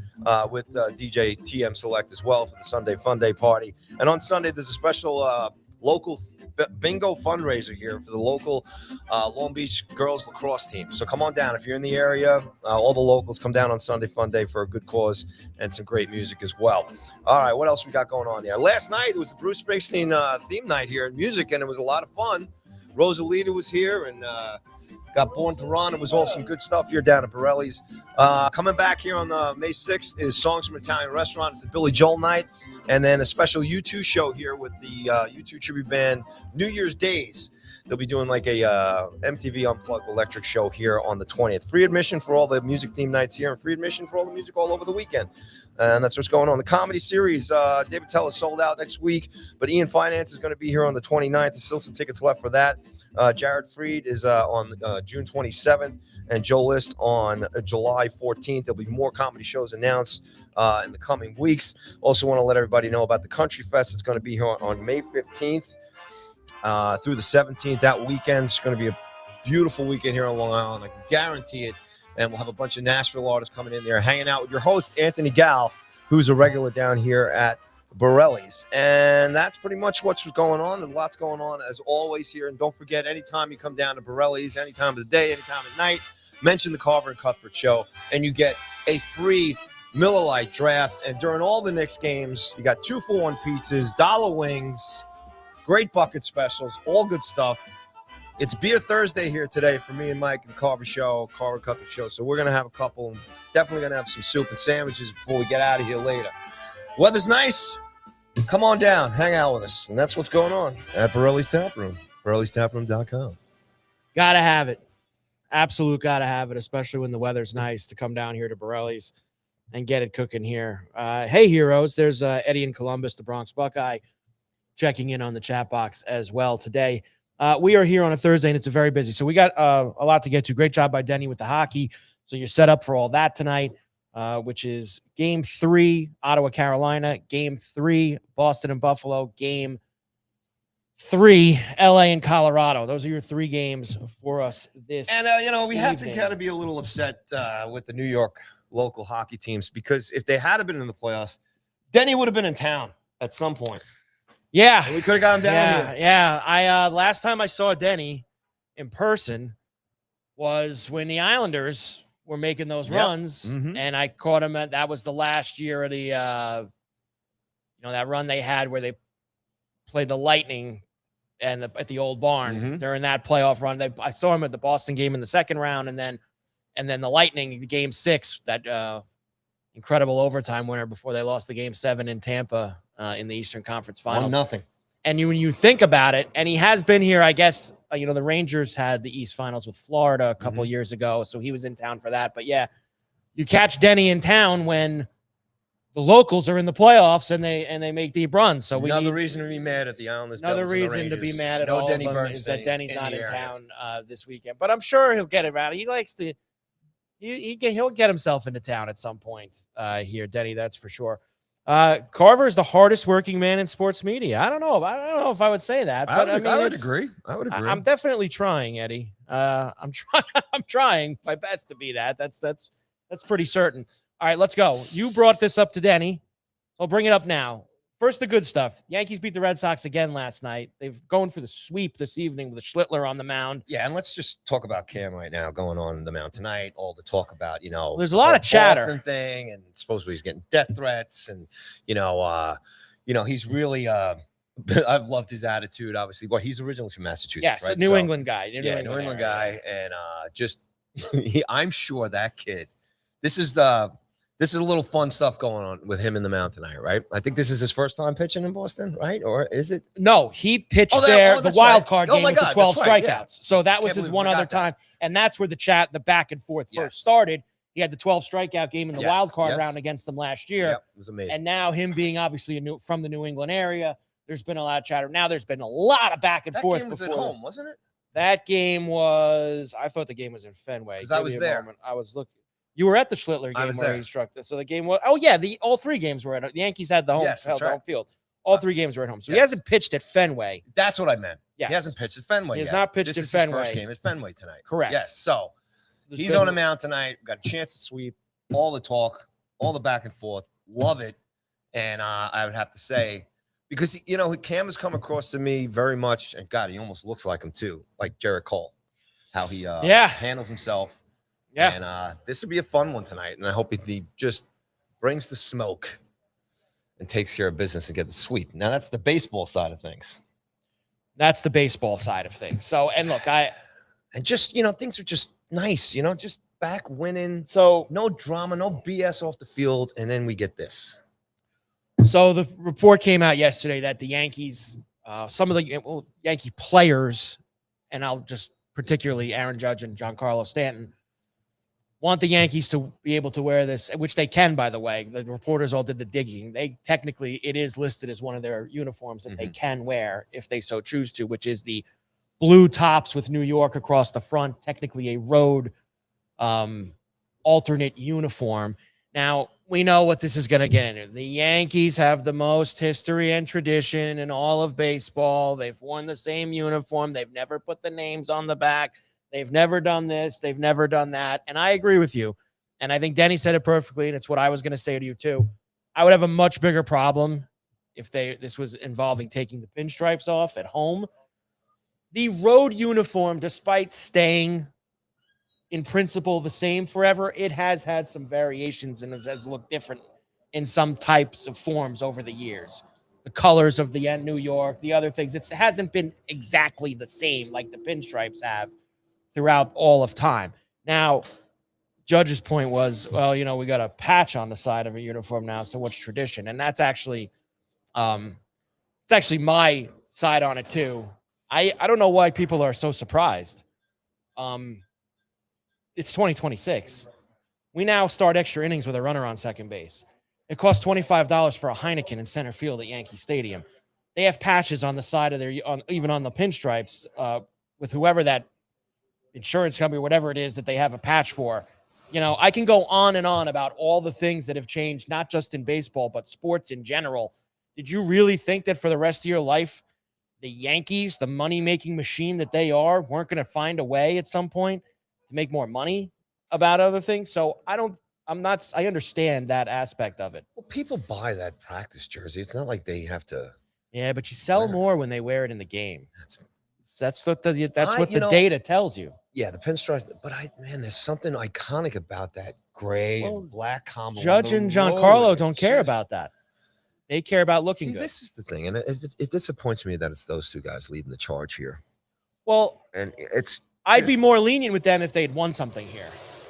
with DJ TM Select as well for the Sunday Fun Day party. And on Sunday, there's a special local bingo fundraiser here for the local Long Beach girls lacrosse team. So come on down if you're in the area. All the locals come down on Sunday Fun Day for a good cause and some great music as well. All right, what else we got going on here? Last night it was the Bruce Springsteen theme night here in music, and it was a lot of fun. Rosalita was here and got Born to Run. It was all some good stuff here down at Borrelli's. Coming back here on May 6th is Songs from Italian Restaurant. It's the Billy Joel night. And then a special U2 show here with the U2 tribute band New Year's Days. They'll be doing like a MTV Unplugged electric show here on the 20th. Free admission for all the music theme nights here and free admission for all the music all over the weekend. And that's what's going on. The comedy series, David Tell is sold out next week, but Ian Finance is going to be here on the 29th. There's still some tickets left for that. Jared Freed is on June 27th and Joe List on July 14th. There'll be more comedy shows announced in the coming weeks. Also want to let everybody know about the Country Fest. It's going to be here on May 15th through the 17th. That weekend is going to be a beautiful weekend here on Long Island. I can guarantee it. And we'll have a bunch of Nashville artists coming in there, hanging out with your host, Anthony Gal, who's a regular down here at Borrelli's. And that's pretty much what's going on. And lots going on, as always, here. And don't forget, anytime you come down to Borrelli's, any time of the day, any time at night, mention the Carver and Cuthbert show, and you get a free Miller Lite draft. And during all the Knicks games, you got 2-for-1 pizzas, dollar wings, great bucket specials, all good stuff. It's Beer Thursday here today for me and Mike and the Carver and Cuthbert show. So we're going to have a couple, and definitely going to have some soup and sandwiches before we get out of here later. Weather's nice. Come on down. Hang out with us. And that's what's going on at Borrelli's Taproom. Borrelli'sTaproom.com. Got to have it. Absolute got to have it, especially when the weather's nice, to come down here to Borrelli's and get it cooking here. Hey, heroes. There's Eddie in Columbus, the Bronx Buckeye, checking in on the chat box as well today. We are here on a Thursday, and it's a very busy. So we got a lot to get to. Great job by Denny with the hockey. So you're set up for all that tonight, which is Game 3, Ottawa, Carolina. Game 3, Boston and Buffalo. Game 3, LA and Colorado. Those are your 3 games for us this And, we have to kind of be a little upset with the New York local hockey teams, because if they had been in the playoffs, Denny would have been in town at some point. Yeah. And we could have got him down here. Yeah. I last time I saw Denny in person was when the Islanders were making those runs, and I caught him that was the last year of the that run they had where they played the Lightning and at the old barn during that playoff run. I saw him at the Boston game in the second round, and then the Lightning, Game 6, that incredible overtime winner before they lost the Game 7 in Tampa in the Eastern Conference Finals. 1-0. And when you think about it, and he has been here, I guess, the Rangers had the East Finals with Florida a couple years ago, so he was in town for that. But yeah, you catch Denny in town when the locals are in the playoffs and they make deep runs. So another reason to be mad at the Islanders. Another reason to be mad at all Denny of them is that Denny's not in town this weekend. But I'm sure he'll get it around. He likes to. He'll get himself into town at some point here, Denny. That's for sure. Carver is the hardest working man in sports media. I don't know if I would say that, but I would agree. I'm definitely trying, Eddie. I'm trying my best to be that. That's pretty certain. All right, let's go. You brought this up to Denny. I'll bring it up now. First, the good stuff. Yankees beat the Red Sox again last night. They're going for the sweep this evening with a Schlittler on the mound. Yeah, and let's just talk about Cam right now going on the mound tonight. All the talk about, there's a lot of chatter. Boston thing, and supposedly he's getting death threats, and he's really. I've loved his attitude. Obviously, he's originally from Massachusetts. Yes, right? New England guy. New England guy, and I'm sure that kid. This is a little fun stuff going on with him in the mound tonight, right? I think this is his first time pitching in Boston, right? Or is it? No, he pitched the wild card game with the 12 strikeouts. Yeah. So that was his one other time. And that's where the back and forth first started. He had the 12 strikeout game in the wild card round against them last year. Yep, it was amazing. And now him being obviously from the New England area, there's been a lot of chatter. Now there's been a lot of back and forth. That game was at home, wasn't it? That game was, I thought the game was in Fenway. Because I was there. I was looking. You were at the Schlittler game where he struck this. So the game was, all 3 games were at, the Yankees had the home, home field. All 3 games were at home. So he hasn't pitched at Fenway. That's what I meant. Yes. He hasn't pitched at Fenway. He has not pitched at Fenway. This is his first game at Fenway tonight. Correct. Yes. So he's on the mound tonight. Got a chance to sweep. All the talk, all the back and forth. Love it. And I would have to say, because Cam has come across to me very much, and God, he almost looks like him too, like Jarrett Cole, how he handles himself. Yeah. And this would be a fun one tonight, and I hope he just brings the smoke and takes care of business and get the sweep. Now that's the baseball side of things. That's the baseball side of things. So, and look, just things are just nice, just back winning. So no drama, no BS off the field, and then we get this. So the report came out yesterday that the Yankees, some of the Yankee players, and I'll just particularly Aaron Judge and Giancarlo Stanton, want the Yankees to be able to wear this, which they can, by the way. The reporters all did the digging. It is listed as one of their uniforms that they can wear if they so choose to, which is the blue tops with New York across the front, technically a road alternate uniform. Now, we know what this is going to get into. The Yankees have the most history and tradition in all of baseball. They've worn the same uniform. They've never put the names on the back. They've never done this. They've never done that. And I agree with you. And I think Denny said it perfectly, and it's what I was going to say to you too. I would have a much bigger problem if this was involving taking the pinstripes off at home. The road uniform, despite staying in principle the same forever, it has had some variations and it has looked different in some types of forms over the years. The colors of the New York, the other things, it hasn't been exactly the same like the pinstripes have throughout all of time. Now, Judge's point was, well, we got a patch on the side of a uniform now, so what's tradition? And that's actually, it's actually my side on it too. I don't know why people are so surprised. It's 2026. We now start extra innings with a runner on second base. It costs $25 for a Heineken in center field at Yankee Stadium. They have patches on the side of even on the pinstripes with whoever that insurance company, whatever it is that they have a patch for. I can go on and on about all the things that have changed, not just in baseball, but sports in general. Did you really think that for the rest of your life, the Yankees, the money-making machine that they are, weren't going to find a way at some point to make more money about other things? So I understand that aspect of it. Well, people buy that practice jersey. It's not like they have to. Yeah, but you sell more when they wear it in the game. That's what the data tells you. Yeah, the pinstripes. But there's something iconic about that gray and black combo. Judge and Giancarlo don't care about that. They care about looking good. This is the thing, and it disappoints me that it's those two guys leading the charge here. Well, and I'd be more lenient with them if they'd won something here.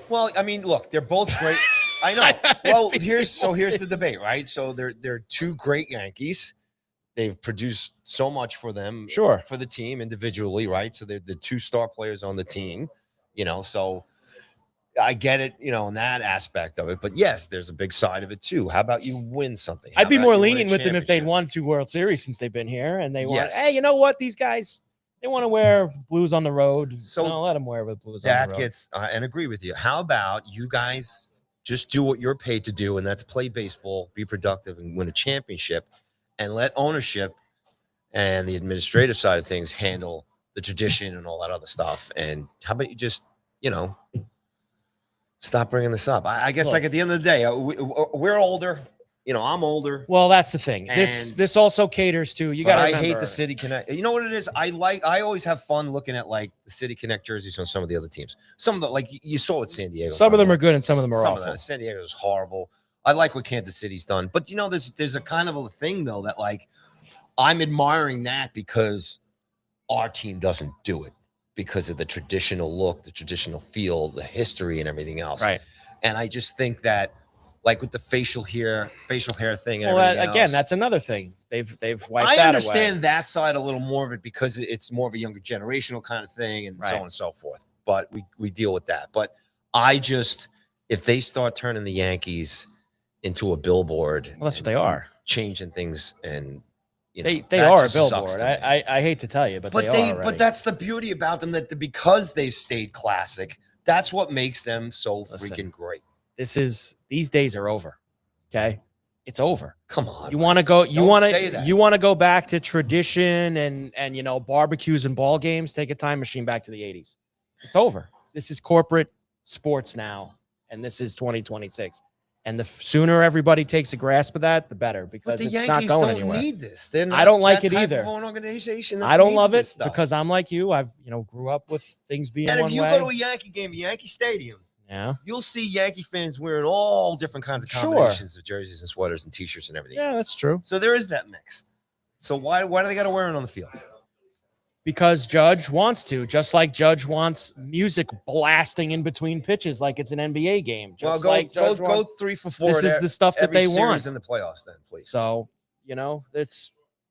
Well, I mean, look, they're both great. I know. Well, here's the debate, right? So they're two great Yankees. They've produced so much for them, sure, for the team individually, right? So they're the two star players on the team, so I get it, in that aspect of it. But yes, there's a big side of it too. How about you win something? I'd be more lenient with them if they'd won 2 World Series since they've been here, and they want, hey, you know what? These guys, they want to wear blues on the road. So let them wear with blues on the road. That gets, and agree with you. How about you guys just do what you're paid to do, and that's play baseball, be productive, and win a championship, and let ownership and the administrative side of things handle the tradition and all that other stuff. And how about you just, stop bringing this up? I guess, like, at the end of the day, we're older. I'm older. Well, that's the thing. This also caters to you. Got to remember. I hate the City Connect. You know what it is? I always have fun looking at like the City Connect jerseys on some of the other teams. Some of the, like you saw at San Diego. Some of them are good and some of them are awful. San Diego is horrible. I like what Kansas City's done, but there's a kind of a thing though that, like, I'm admiring that because our team doesn't do it because of the traditional look, the traditional feel, the history, and everything else. Right. And I just think that, like, with the facial hair thing. And again, that's another thing. They've wiped that away. I understand that side a little more of it because it's more of a younger generational kind of thing, and so on and so forth. But we deal with that. But if they start turning the Yankees into a billboard, well, that's what they are, changing things, and they are a billboard. I hate to tell you, but they are. But that's the beauty about them, that because they've stayed classic, that's what makes them so freaking great. These days are over. Okay. It's over. Come on. You want to go, you want to go back to tradition and barbecues and ball games, take a time machine back to the 80s. It's over. This is corporate sports now. And this is 2026. And the sooner everybody takes a grasp of that, the better, But because the it's Yankees not going don't anywhere. need this. They're not I don't like that it type either. of an organization that I don't needs love this it stuff. because I'm like you. I've grew up with things being And one if you way. go to a Yankee game, Yankee Stadium, Yeah. you'll see Yankee fans wearing all different kinds of Sure. combinations of jerseys and sweaters and T-shirts and everything. Yeah, that's true. So there is that mix. So why do they got to wear it on the field? Because Judge wants to, just like Judge wants music blasting in between pitches like it's an NBA game. Just Well, like Judge go wants, 3 for 4. this is the stuff that every they series want. in the playoffs. Then please. So, it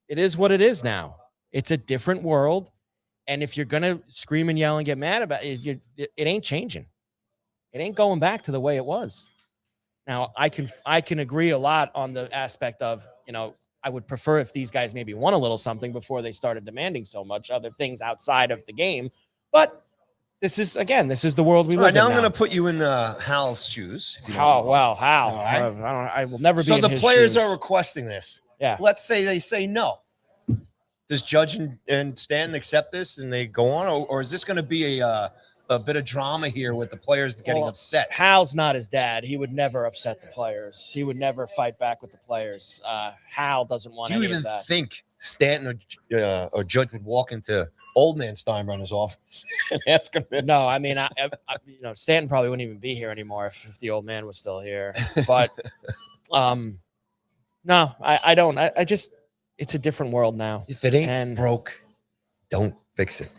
is what it is now. It's a different world. And if you're going to scream and yell and get mad about it, it ain't changing. It ain't going back to the way it was. Now, I can agree a lot on the aspect of, I would prefer if these guys maybe won a little something before they started demanding so much other things outside of the game. But this is the world we live in now. now. I'm going to put you in Hal's shoes. If you don't How? mind. Well, how? All right. I will never be So in the his players shoes. are requesting this. Yeah. Let's say they say no. Does Judge and Stanton accept this and they go on, or is this going to be a bit of drama here with the players getting upset? Hal's not his dad. He would never upset the players. He would never fight back with the players. Hal doesn't want Do you any even of that. think Stanton or Judge would walk into old man Steinbrenner's office and ask him this? No, I mean, Stanton probably wouldn't even be here anymore if the old man was still here. But, no, I don't. I just, it's a different world now. If it ain't broke, don't fix it.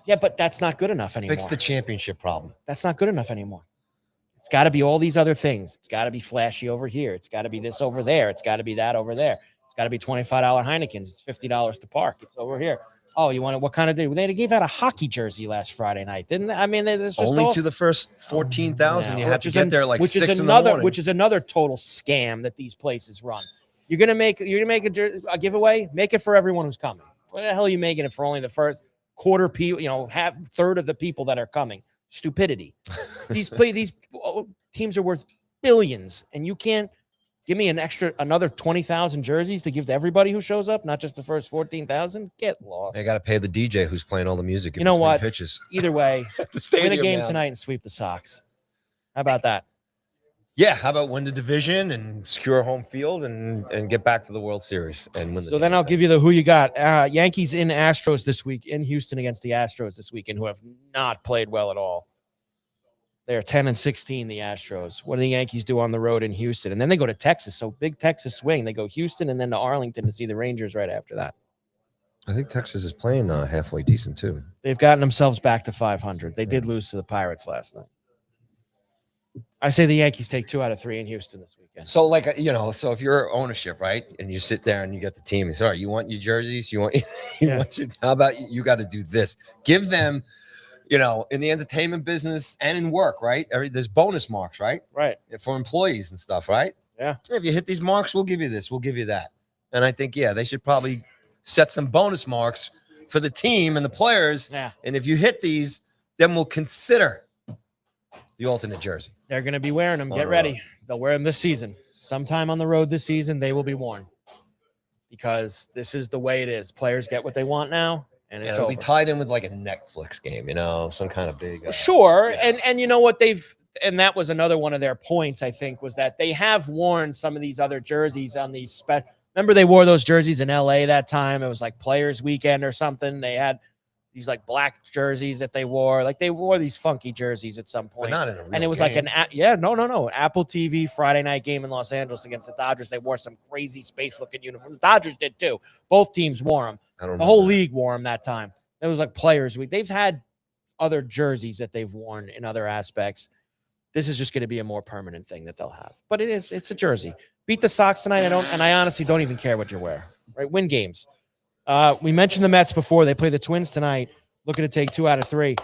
Yeah, but that's not good enough anymore. Fix the championship problem. That's not good enough anymore. It's got to be all these other things. It's got to be flashy over here. It's got to be this over there. It's got to be that over there. It's got to be $25 Heinekens. It's $50 to park. It's over here. Oh, you want it? What kind of day? They gave out a hockey jersey last Friday night, didn't they? I mean, there's just only to the first 14,000. You have to get there like 6 in the morning. Which is another total scam that these places run. You're gonna make a giveaway. Make it for everyone who's coming. What the hell are you making it for? Only the first quarter people, third of the people that are coming. Stupidity. These teams are worth billions, and you can't give me another 20,000 jerseys to give to everybody who shows up, not just the first 14,000. Get lost. They got to pay the DJ who's playing all the music. You know between what? Pitches. Either way, The win a stadium game now. tonight and sweep the Sox. How about that? Yeah, how about win the division and secure home field and get back to the World Series and win the So then I'll give you who you got. Yankees in Astros this week, in Houston against the Astros this weekend, who have not played well at all. They're 10-16, the Astros. What do the Yankees do on the road in Houston? And then they go to Texas. So big Texas swing. They go Houston and then to Arlington to see the Rangers right after that. I think Texas is playing halfway decent too. They've gotten themselves back to 500. They did lose to the Pirates last night. I say the Yankees take 2 out of 3 in Houston this weekend. So so if you're ownership, right, and you sit there and you get the team, it's all right. You want your jerseys? You want how about you got to do this? Give them, in the entertainment business and in work, right? There's bonus marks, right? Right. For employees and stuff, right? Yeah. If you hit these marks, we'll give you this, we'll give you that. And I think, they should probably set some bonus marks for the team and the players. Yeah. And if you hit these, then we'll consider the alternate jersey. They're going to be wearing them. Get ready. They'll wear them this season. Sometime on the road this season, they will be worn. Because this is the way it is. Players get what they want now, and it's it'll over. be tied in with like a Netflix game, some kind of big. Sure. Yeah. And you know what and that was another one of their points, I think, was that they have worn some of these other jerseys on these remember they wore those jerseys in LA that time? It was like Players Weekend or something. They had these like black jerseys that they wore. Like they wore these funky jerseys at some point. But not in a real and it was game. like no. Apple TV Friday night game in Los Angeles against the Dodgers. They wore some crazy space looking uniform. The Dodgers did too. Both teams wore them. The whole league wore them that time. It was like Players Week. They've had other jerseys that they've worn in other aspects. This is just going to be a more permanent thing that they'll have. But it's a jersey. Beat the Sox tonight. I honestly don't even care what you wear. Right? Win games. We mentioned the Mets before. They play the Twins tonight. Looking to take 2 out of 3.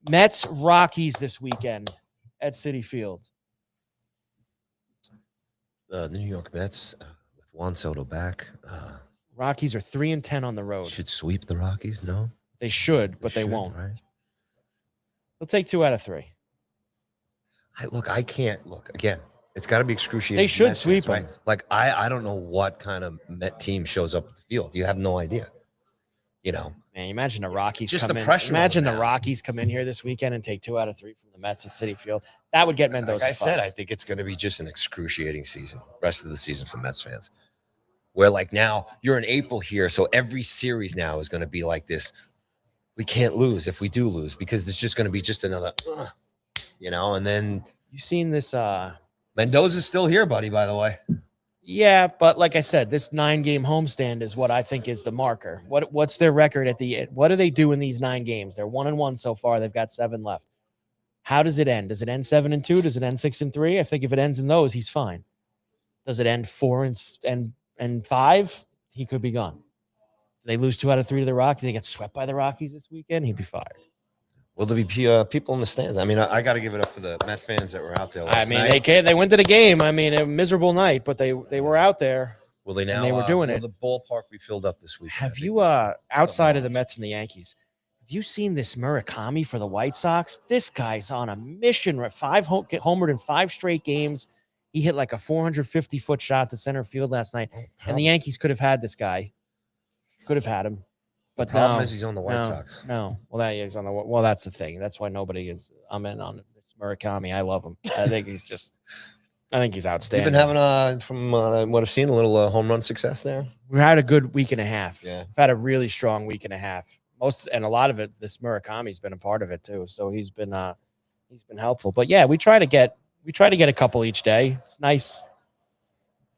Mets, Rockies this weekend at Citi Field. The New York Mets with Juan Soto back. Rockies are 3-10 on the road. Should sweep the Rockies? No, they should, but they won't. Right? They'll take 2 out of 3. I can't look again. It's got to be excruciating. They should Mets sweep fans, them. Right? Like I don't know what kind of Met team shows up at the field. You have no idea. Man, imagine the Rockies Just come the in. pressure on Imagine the them now. Rockies come in here this weekend and take 2 out of 3 from the Mets at Citi Field. That would get Mendoza. Like I said, fired. I think it's going to be just an excruciating season, rest of the season for Mets fans. Where like now you're in April here, so every series now is going to be like this. We can't lose if we do lose because it's just going to be just another, and then You seen this? Mendoza's still here, buddy, by the way. Yeah, but like I said, this 9-game homestand is what I think is the marker. What's their record at the end? What do they do in these 9 games? They're 1-1 so far. They've got 7 left. How does it end? Does it end 7-2? Does it end 6-3? I think if it ends in those, he's fine. Does it end 4-5? He could be gone. Do they lose 2 out of 3 to the Rockies? Do they get swept by the Rockies this weekend? He'd be fired. Will there be people in the stands? I mean, I got to give it up for the Met fans that were out there last night. They went to the game. I mean, a miserable night, but they were out there. Will they now? And they were doing it. Will the ballpark be filled up this week? Have you, outside of the Mets and the Yankees, have you seen this Murakami for the White Sox? This guy's on a mission. 5 homered in 5 straight games. He hit like a 450-foot shot to center field last night, and the Yankees could have had this guy. Could have had him. But the problem is he's on the White Sox. No. Well, he's on the. Well, that's the thing. That's why nobody is. I'm in on this Murakami. I love him. I think he's outstanding. You've been having from what I've seen, a little home run success there. We had a good week and a half. Yeah, we've had a really strong week and a half. And a lot of it, this Murakami's been a part of it too. So he's been helpful. But yeah, we try to get a couple each day. It's nice.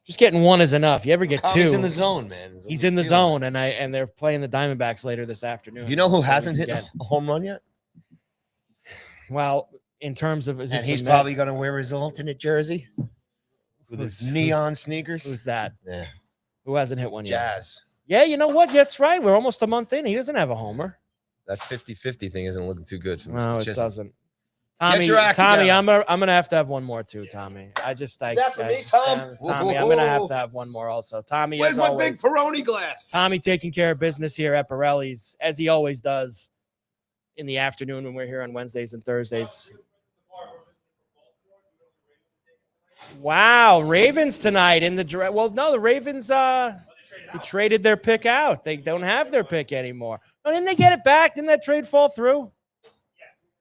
Just getting one is enough. You ever get 2? He's in the zone, man. He's in the zone, and they're playing the Diamondbacks later this afternoon. You know who hasn't hit a home run yet? Well, in terms of, he's probably going to wear his alternate jersey with his neon sneakers. Who's that? Yeah. Who hasn't hit one yet? Jazz. Yeah, you know what? That's right. We're almost a month in. He doesn't have a homer. That 50-50 thing isn't looking too good for Mr. No, it Chisholm. doesn't. Tommy, I'm gonna have to have one more too, Tommy. Is that for me, Tom? Tommy, I'm gonna have to have one more also. Tommy, where's my big Peroni glass? Tommy taking care of business here at Borrelli's, as he always does in the afternoon when we're here on Wednesdays and Thursdays. Wow, Ravens tonight in the draft. Well, no, the Ravens they traded their pick out. They don't have their pick anymore. Oh, didn't they get it back? Didn't that trade fall through?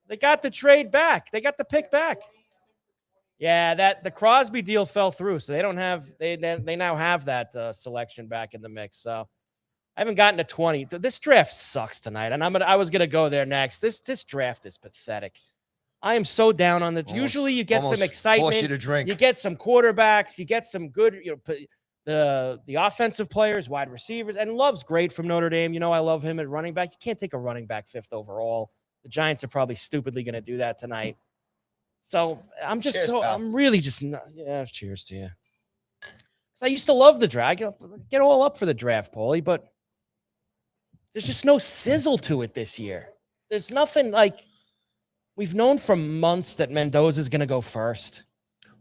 They got the trade back. They got the pick back. Yeah, the Crosby deal fell through, so they don't have they now have that selection back in the mix. So I haven't gotten to 20. This draft sucks tonight, and I was gonna go there next. This draft is pathetic. I am so down on it. Usually you get some excitement. Force you to drink. You get some quarterbacks. You get some good, the offensive players, wide receivers, and Love's great from Notre Dame. You know, I love him at running back. You can't take a running back 5th overall. The Giants are probably stupidly going to do that tonight. So I'm just cheers, pal. I'm really just not. Yeah, cheers to you. Because I used to love the draft. Get all up for the draft, Paulie, but there's just no sizzle to it this year. There's nothing like we've known for months that Mendoza is going to go first.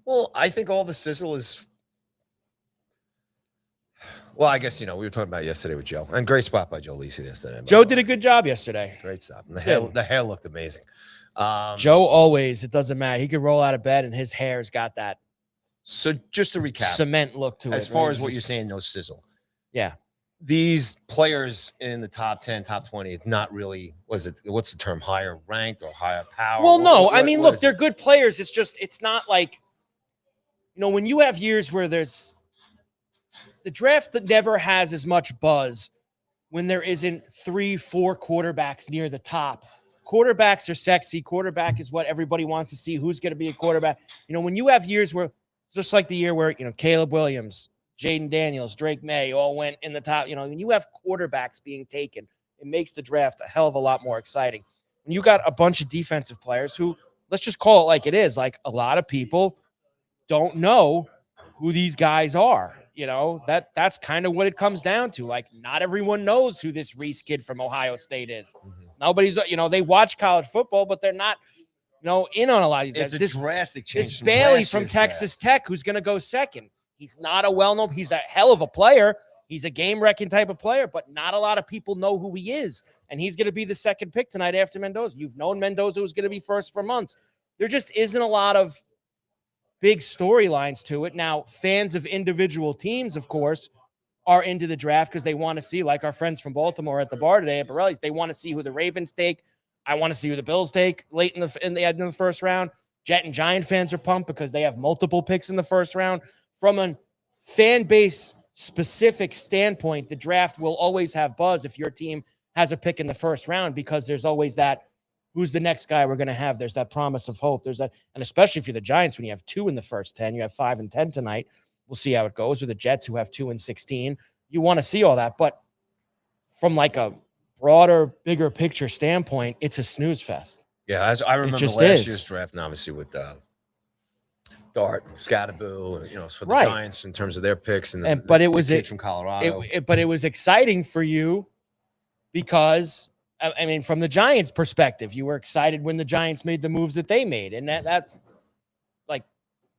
Well, I think all the sizzle is. Well, I guess, we were talking about yesterday with Joe. And great spot by Joe Lisi yesterday. Joe did a good job yesterday. Great stop. And the hair looked amazing. Joe always, it doesn't matter. He could roll out of bed and his hair's got that. So just to recap. Cement look to it. As far as what you're saying, no sizzle. Yeah. These players in the top 10, top 20, it's not really, what's the term, higher ranked or higher power? Well, no. Look, they're good players. It's not like, when you have years where there's, the draft that never has as much buzz when there isn't 3-4 quarterbacks near the top. Quarterbacks are sexy. Quarterback is what everybody wants to see. Who's going to be a quarterback? When you have years where, just like the year where, Caleb Williams, Jaden Daniels, Drake May all went in the top, when you have quarterbacks being taken, it makes the draft a hell of a lot more exciting. When you got a bunch of defensive players who, let's just call it like it is, like a lot of people don't know who these guys are. That's kind of what it comes down to. Like, not everyone knows who this Reese kid from Ohio State is. Mm-hmm. Nobody's, they watch college football, but they're not, in on a lot of these guys. It's a drastic change. This Bailey from Texas Tech, who's going to go second. He's not a well-known, he's a hell of a player. He's a game-wrecking type of player, but not a lot of people know who he is. And he's going to be the second pick tonight after Mendoza. You've known Mendoza was going to be first for months. There just isn't a lot of big storylines to it. Now, fans of individual teams, of course, are into the draft because they want to see, like our friends from Baltimore at the bar today at Borrelli's, they want to see who the Ravens take. I want to see who the Bills take late in the first round. Jet and Giant fans are pumped because they have multiple picks in the first round. From a fan base specific standpoint, the draft will always have buzz if your team has a pick in the first round, because there's always that, who's the next guy we're going to have? There's that promise of hope. There's that, and especially if you're the Giants, when you have 2 in the first 10, you have 5 and 10 tonight. We'll see how it goes. Or the Jets, who have 2 and 16. You want to see all that, but from like a broader, bigger picture standpoint, it's a snooze fest. Yeah, as I remember last year's draft, and obviously with Dart and Scatterboo, for the Giants in terms of their picks, but it was the kid from Colorado. But it was exciting for you because, I mean, from the Giants' perspective, you were excited when the Giants made the moves that they made, and that like,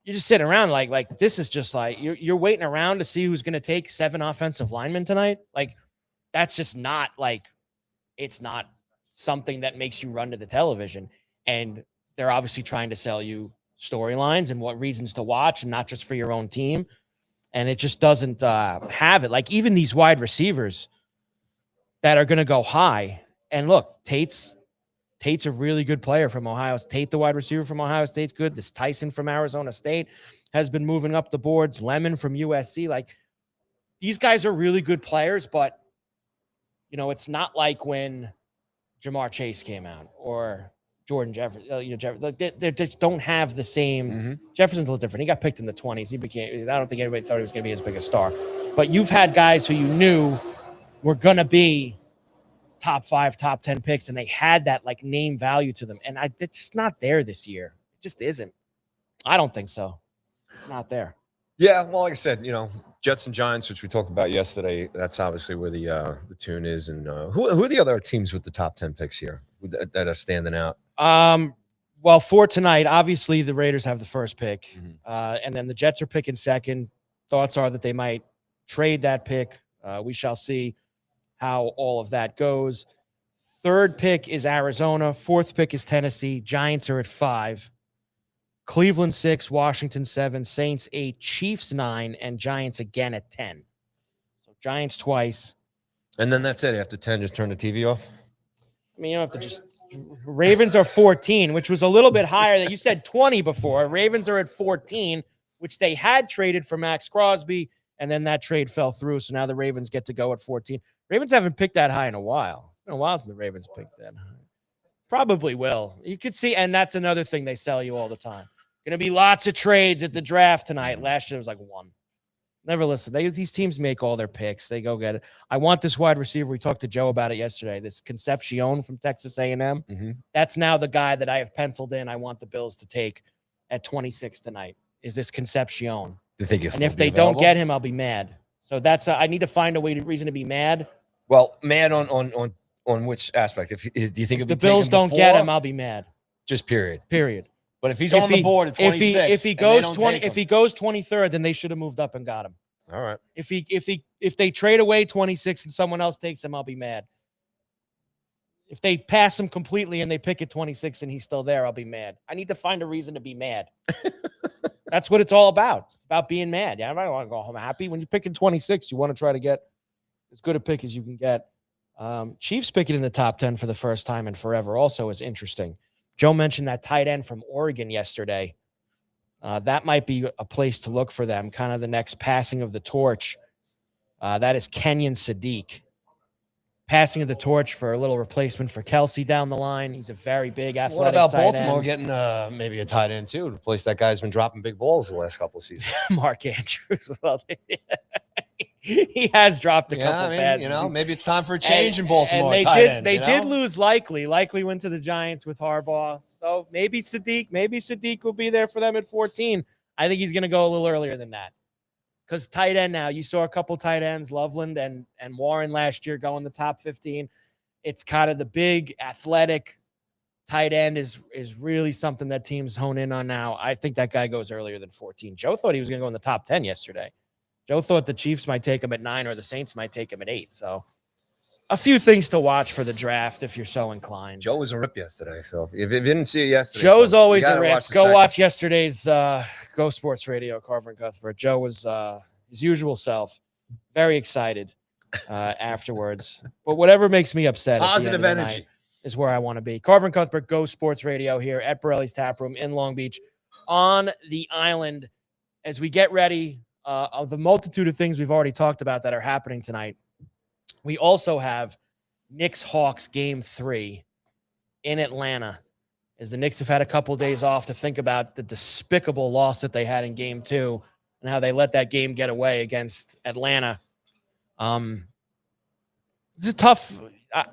you're just sitting around like this is just like you're waiting around to see who's going to take 7 offensive linemen tonight. Like, that's just not like, it's not something that makes you run to the television. And they're obviously trying to sell you storylines and what reasons to watch, and not just for your own team. And it just doesn't have it. Like, even these wide receivers that are going to go high. And look, Tate's a really good player from Ohio State. The wide receiver from Ohio State's good. This Tyson from Arizona State has been moving up the boards. Lemon from USC. Like, these guys are really good players, but it's not like when Jamar Chase came out or Jordan Jefferson. They just don't have the same. Mm-hmm. Jefferson's a little different. He got picked in the 20s. I don't think anybody thought he was going to be as big a star. But you've had guys who you knew were going to be top 5, top 10 picks, and they had that like name value to them. And it's just not there this year. It just isn't. I don't think so. It's not there. Yeah, well, like I said, Jets and Giants, which we talked about yesterday, that's obviously where the tune is. And who are the other teams with the top 10 picks here that are standing out? Well, for tonight, obviously the Raiders have the first pick, and then the Jets are picking second. Thoughts are that they might trade that pick. We shall see how all of that goes. Third pick is Arizona. Fourth pick is Tennessee. Giants are at 5. Cleveland 6, Washington 7, Saints 8, Chiefs 9, and Giants again at 10. So Giants twice. And then that's it. After 10, just turn the TV off? I mean, you don't have to just... Ravens are 14, which was a little bit higher. You said 20 before. Ravens are at 14, which they had traded for Max Crosby, and then that trade fell through, so now the Ravens get to go at 14. Ravens haven't picked that high in a while. It's been a while since the Ravens picked that high. Probably will. You could see, and that's another thing they sell you all the time. Going to be lots of trades at the draft tonight. Last year it was like 1. Never listen. These teams make all their picks. They go get it. I want this wide receiver. We talked to Joe about it yesterday. This Concepcion from Texas A&M. Mm-hmm. That's now the guy that I have penciled in. I want the Bills to take at 26 tonight. Is this Concepcion? You think and if they don't get him, I'll be mad. So that's I need to find a reason to be mad. Well, mad on which aspect? Do you think if the Bills don't get him, I'll be mad. Just period. Period. But if he's on the board at 26, if he goes 20, if he goes 23rd, then they should have moved up and got him. All right. If they trade away 26 and someone else takes him, I'll be mad. If they pass him completely and they pick at 26 and he's still there, I'll be mad. I need to find a reason to be mad. That's what it's all about. It's about being mad. Yeah, I don't want to go home happy. When you pick at 26, you want to try to get as good a pick as you can get. Chiefs picking in the top 10 for the first time in forever also is interesting. Joe mentioned that tight end from Oregon yesterday. That might be a place to look for them, kind of the next passing of the torch. That is Kenyon Sadiq. Passing of the torch for a little replacement for Kelsey down the line. He's a very big athletic What about tight Baltimore end. getting maybe a tight end too? To replace that guy's been dropping big balls the last couple of seasons. Mark Andrews. Well, he has dropped a couple passes. Maybe it's time for a change in Baltimore. And they did lose Likely. Likely went to the Giants with Harbaugh. So maybe Sadiq will be there for them at 14. I think he's going to go a little earlier than that. Because tight end now, you saw a couple tight ends, Loveland and Warren last year go in the top 15. It's kind of the big athletic tight end is really something that teams hone in on now. I think that guy goes earlier than 14. Joe thought he was going to go in the top 10 yesterday. Joe thought the Chiefs might take him at 9 or the Saints might take him at 8. So a few things to watch for the draft if you're so inclined. Joe was a rip yesterday. So if you didn't see it yesterday, Joe's always a rip. Watch yesterday's Go Sports Radio, Carver and Cuthbert. Joe was his usual self. very excited afterwards. But whatever makes me upset, Positive at the end of the energy. night is where I want to be. Carver and Cuthbert, Go Sports Radio here at Borrelli's Taproom in Long Beach on the island as we get ready of the multitude of things we've already talked about that are happening tonight. We also have Knicks-Hawks Game 3 in Atlanta, as the Knicks have had a couple of days off to think about the despicable loss that they had in Game 2 and how they let that game get away against Atlanta. This is tough.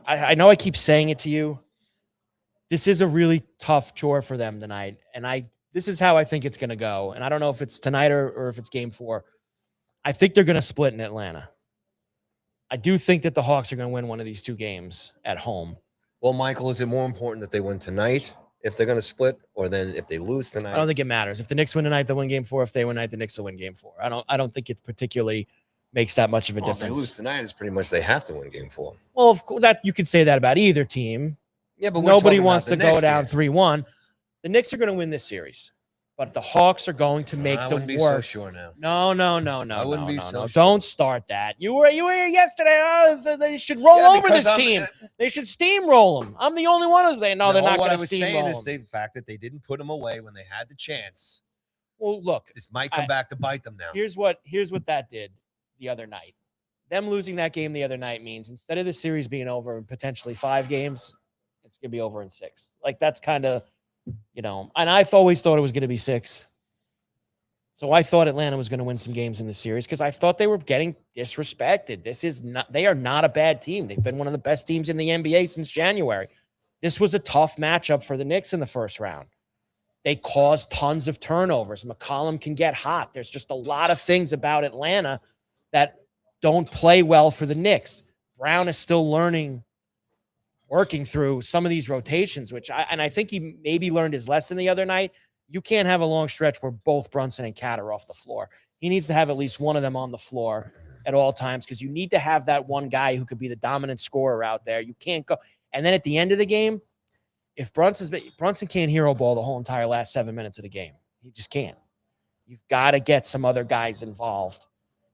I know I keep saying it to you. This is a really tough chore for them tonight, and this is how I think it's going to go. And I don't know if it's tonight or if it's Game 4. I think they're going to split in Atlanta. I do think that the Hawks are going to win one of these two games at home. Well, Michael, is it more important that they win tonight if they're going to split, or then if they lose tonight? I don't think it matters. If the Knicks win tonight, they'll win Game 4. If they win tonight, the Knicks will win Game 4. I don't think it particularly makes that much of a difference. If they lose tonight, it's pretty much they have to win Game 4. Well, of course, that you could say that about either team. Yeah, but nobody wants to go down 3-1. The Knicks are going to win this series, but the Hawks are going to make I the wouldn't be work. so sure now. No. I wouldn't be so sure. Don't start that. You were here yesterday. Oh, they should roll over this team. They should steamroll them. I'm the only one who they're not going to steamroll them. What I was saying is the fact that they didn't put them away when they had the chance. Well, look, this might come back to bite them now. Here's what that did the other night. Them losing that game the other night means instead of the series being over in potentially 5 games, it's going to be over in 6. Like, that's kind of, and I always thought it was going to be 6. So I thought Atlanta was going to win some games in the series because I thought they were getting disrespected. They are not a bad team. They've been one of the best teams in the NBA since January. This was a tough matchup for the Knicks in the first round. They caused tons of turnovers. McCollum can get hot. There's just a lot of things about Atlanta that don't play well for the Knicks. Brown is still working through some of these rotations, I think he maybe learned his lesson the other night. You can't have a long stretch where both Brunson and Cat are off the floor. He needs to have at least one of them on the floor at all times because you need to have that one guy who could be the dominant scorer out there. You can't go. And then at the end of the game, if Brunson can't hero ball the whole entire last 7 minutes of the game, he just can't. You've got to get some other guys involved.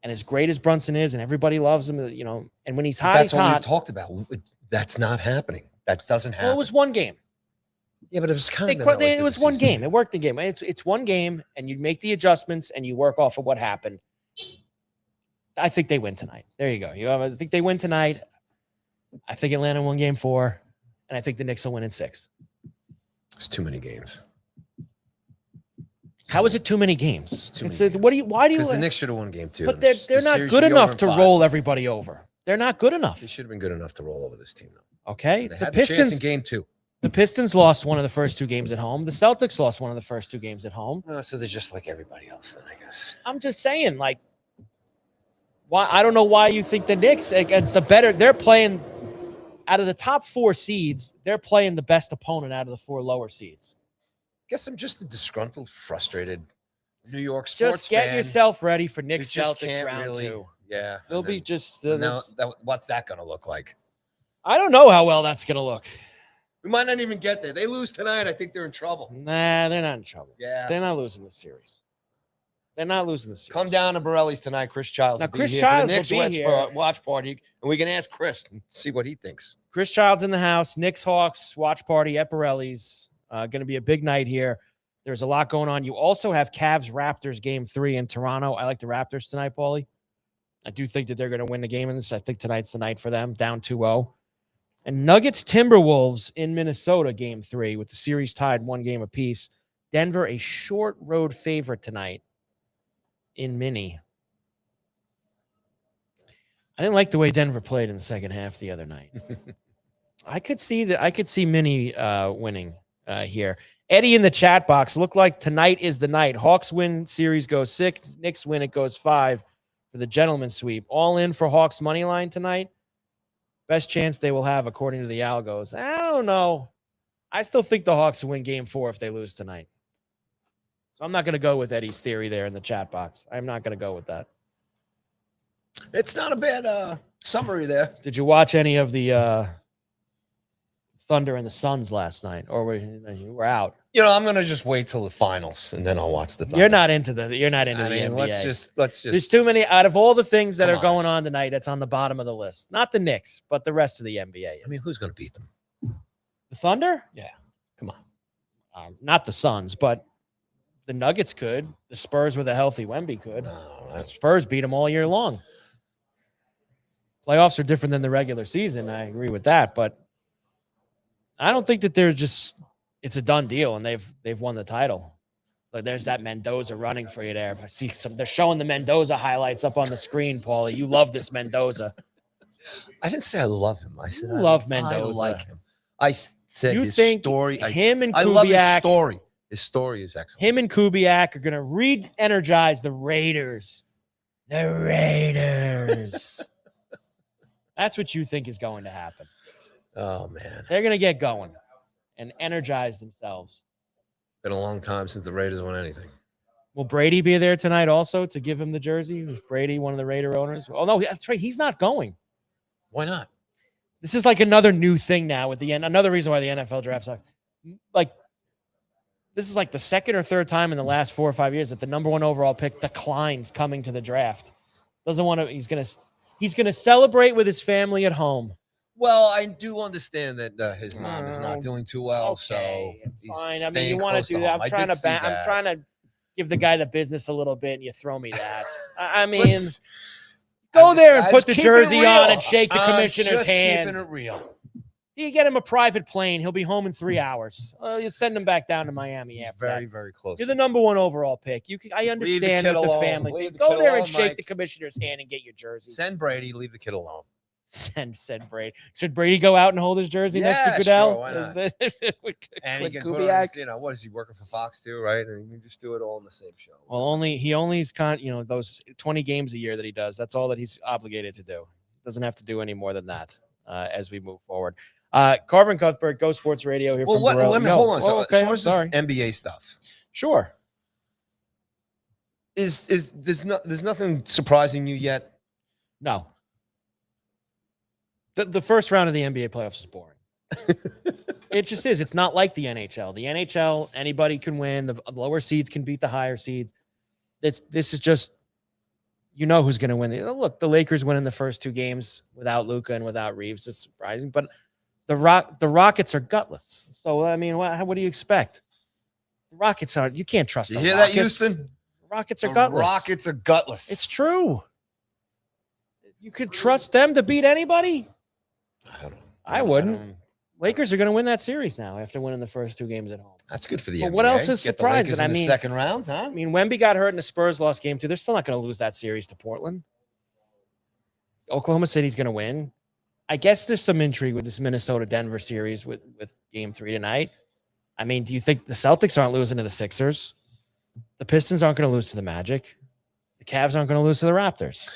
And as great as Brunson is, and everybody loves him, and when he's hot, he's hot. That's what we've talked about. That's not happening. That doesn't happen. Well, it was one game. Yeah, but it was kind of it was one game. It worked the game. It's one game, and you make the adjustments and you work off of what happened. I think they win tonight. There you go. I think they win tonight. I think Atlanta won Game 4, and I think the Knicks will win in 6. It's too many games. How is it too many games? Because the Knicks should have won Game 2. But they're not good enough to roll everybody over. They're not good enough. They should have been good enough to roll over this team, though. Okay. They had the chance in Game 2. The Pistons lost one of the first 2 games at home. The Celtics lost one of the first 2 games at home. So they're just like everybody else, then, I guess. I'm just saying, why? I don't know why you think the Knicks against the better. They're playing out of the top 4 seeds. They're playing the best opponent out of the 4 lower seeds. Guess I'm just a disgruntled, frustrated New York sports Just get fan. yourself ready for Knicks Celtics round 2. Yeah. They'll be just. What's that going to look like? I don't know how well that's going to look. We might not even get there. They lose tonight. I think they're in trouble. Nah, they're not in trouble. Yeah. They're not losing the series. Come down to Borrelli's tonight. Chris Childs will be here for the Knicks for a watch party, and we can ask Chris and see what he thinks. Chris Childs in the house. Knicks Hawks watch party at Borrelli's. Going to be a big night here. There's a lot going on. You also have Cavs Raptors Game 3 in Toronto. I like the Raptors tonight, Paulie. I do think that they're going to win the game in this. I think tonight's the night for them, down 2-0. And Nuggets Timberwolves in Minnesota Game 3 with the series tied 1 game apiece. Denver a short road favorite tonight in Minnie. I didn't like the way Denver played in the second half the other night. I could see Minnie winning here. Eddie in the chat box, look like tonight is the night. Hawks win, series goes 6. Knicks win, it goes 5 for the gentleman's sweep. All in for Hawks money line tonight. Best chance they will have, according to the algos. I don't know. I still think the Hawks will win Game 4 if they lose tonight. So I'm not going to go with Eddie's theory there in the chat box. I'm not going to go with that. It's not a bad summary there. Did you watch any of the Thunder and the Suns last night, or you were out? I'm gonna just wait till the finals and then I'll watch the. Thunder. You're not into the I NBA. let's just. There's too many out of all the things that Come are on. going on tonight. That's on the bottom of the list. Not the Knicks, but the rest of the NBA. I mean, who's gonna beat them? The Thunder? Yeah, come on. Not the Suns, but the Nuggets could. The Spurs with a healthy Wemby could. No, The Spurs beat them all year long. Playoffs are different than the regular season. I agree with that, but I don't think that it's a done deal and they've won the title. But there's that Mendoza running for you there. I see they're showing the Mendoza highlights up on the screen, Paulie. You love this Mendoza. I didn't say I love him. I said You love Mendoza. I like him. I said You his think story. him and I love his Kubiak, story. His story is excellent. him and Kubiak are going to re-energize the Raiders. The Raiders. That's what you think is going to happen. Oh man, They're going to get going and energize themselves. been a long time since the Raiders won anything. Will Brady be there tonight also to give him the jersey? Is Brady one of the Raider owners? Oh, no, that's right. He's not going. Why not? This is like another new thing now with another reason why the NFL draft sucks. Like, this is like the second or third time in the last 4 or 5 years that the number 1 overall pick declines coming to the draft. Doesn't want to. He's gonna celebrate with his family at home. Well, I do understand that his mom is not doing too well, so Okay, he's fine. I mean, staying you want close to do that. home. I I'm trying did to. see I'm that. trying to give the guy the business a little bit, and you throw me that. I mean, go there and put the jersey on and shake the commissioner's hand. Keeping it real. You get him a private plane. He'll be home in 3 hours. You send him back down to Miami He's after very, that. very close. You're the number 1 overall pick. I understand kid with the alone. family Leave thing. the Go kid there and alone, shake Mike. the commissioner's hand and get your jersey. Send Brady. Leave the kid alone. Send Brady. Should Brady go out and hold his jersey next to Yeah, Goodell? sure, why not? And he With can put on Kubiak? his, what is he working for Fox too, right? And you just do it all in the same show. Well, he only's those 20 games a year that he does. That's all that he's obligated to do. Doesn't have to do any more than that as we move forward. Carver and Cuthbert, Go Sports Radio here from Borrelli. Let me hold on. So okay, as far as sorry. this NBA stuff, Sure. there's nothing surprising you yet? No. The first round of the NBA playoffs is boring. It just is. It's not like the NHL. The NHL, anybody can win. The lower seeds can beat the higher seeds. This is just, who's going to win. Look, the Lakers win in the first 2 games without Luka and without Reeves. It's surprising, but the Rockets are gutless. So I mean, what do you expect? The Rockets are. You can't trust. You the hear Rockets. that, Houston? The Rockets are The gutless. Rockets are gutless. It's true. You could trust them to beat anybody. I don't know. I wouldn't. Lakers are going to win that series now after winning the first 2 games at home. That's good for the But NBA. what else is Get the surprising? Lakers in I the mean- second round, huh? I mean, Wemby got hurt in the Spurs lost game 2. They're still not going to lose that series to Portland. Oklahoma City's going to win. I guess there's some intrigue with this Minnesota-Denver series with game 3 tonight. I mean, do you think the Celtics aren't losing to the Sixers? The Pistons aren't going to lose to the Magic. The Cavs aren't going to lose to the Raptors.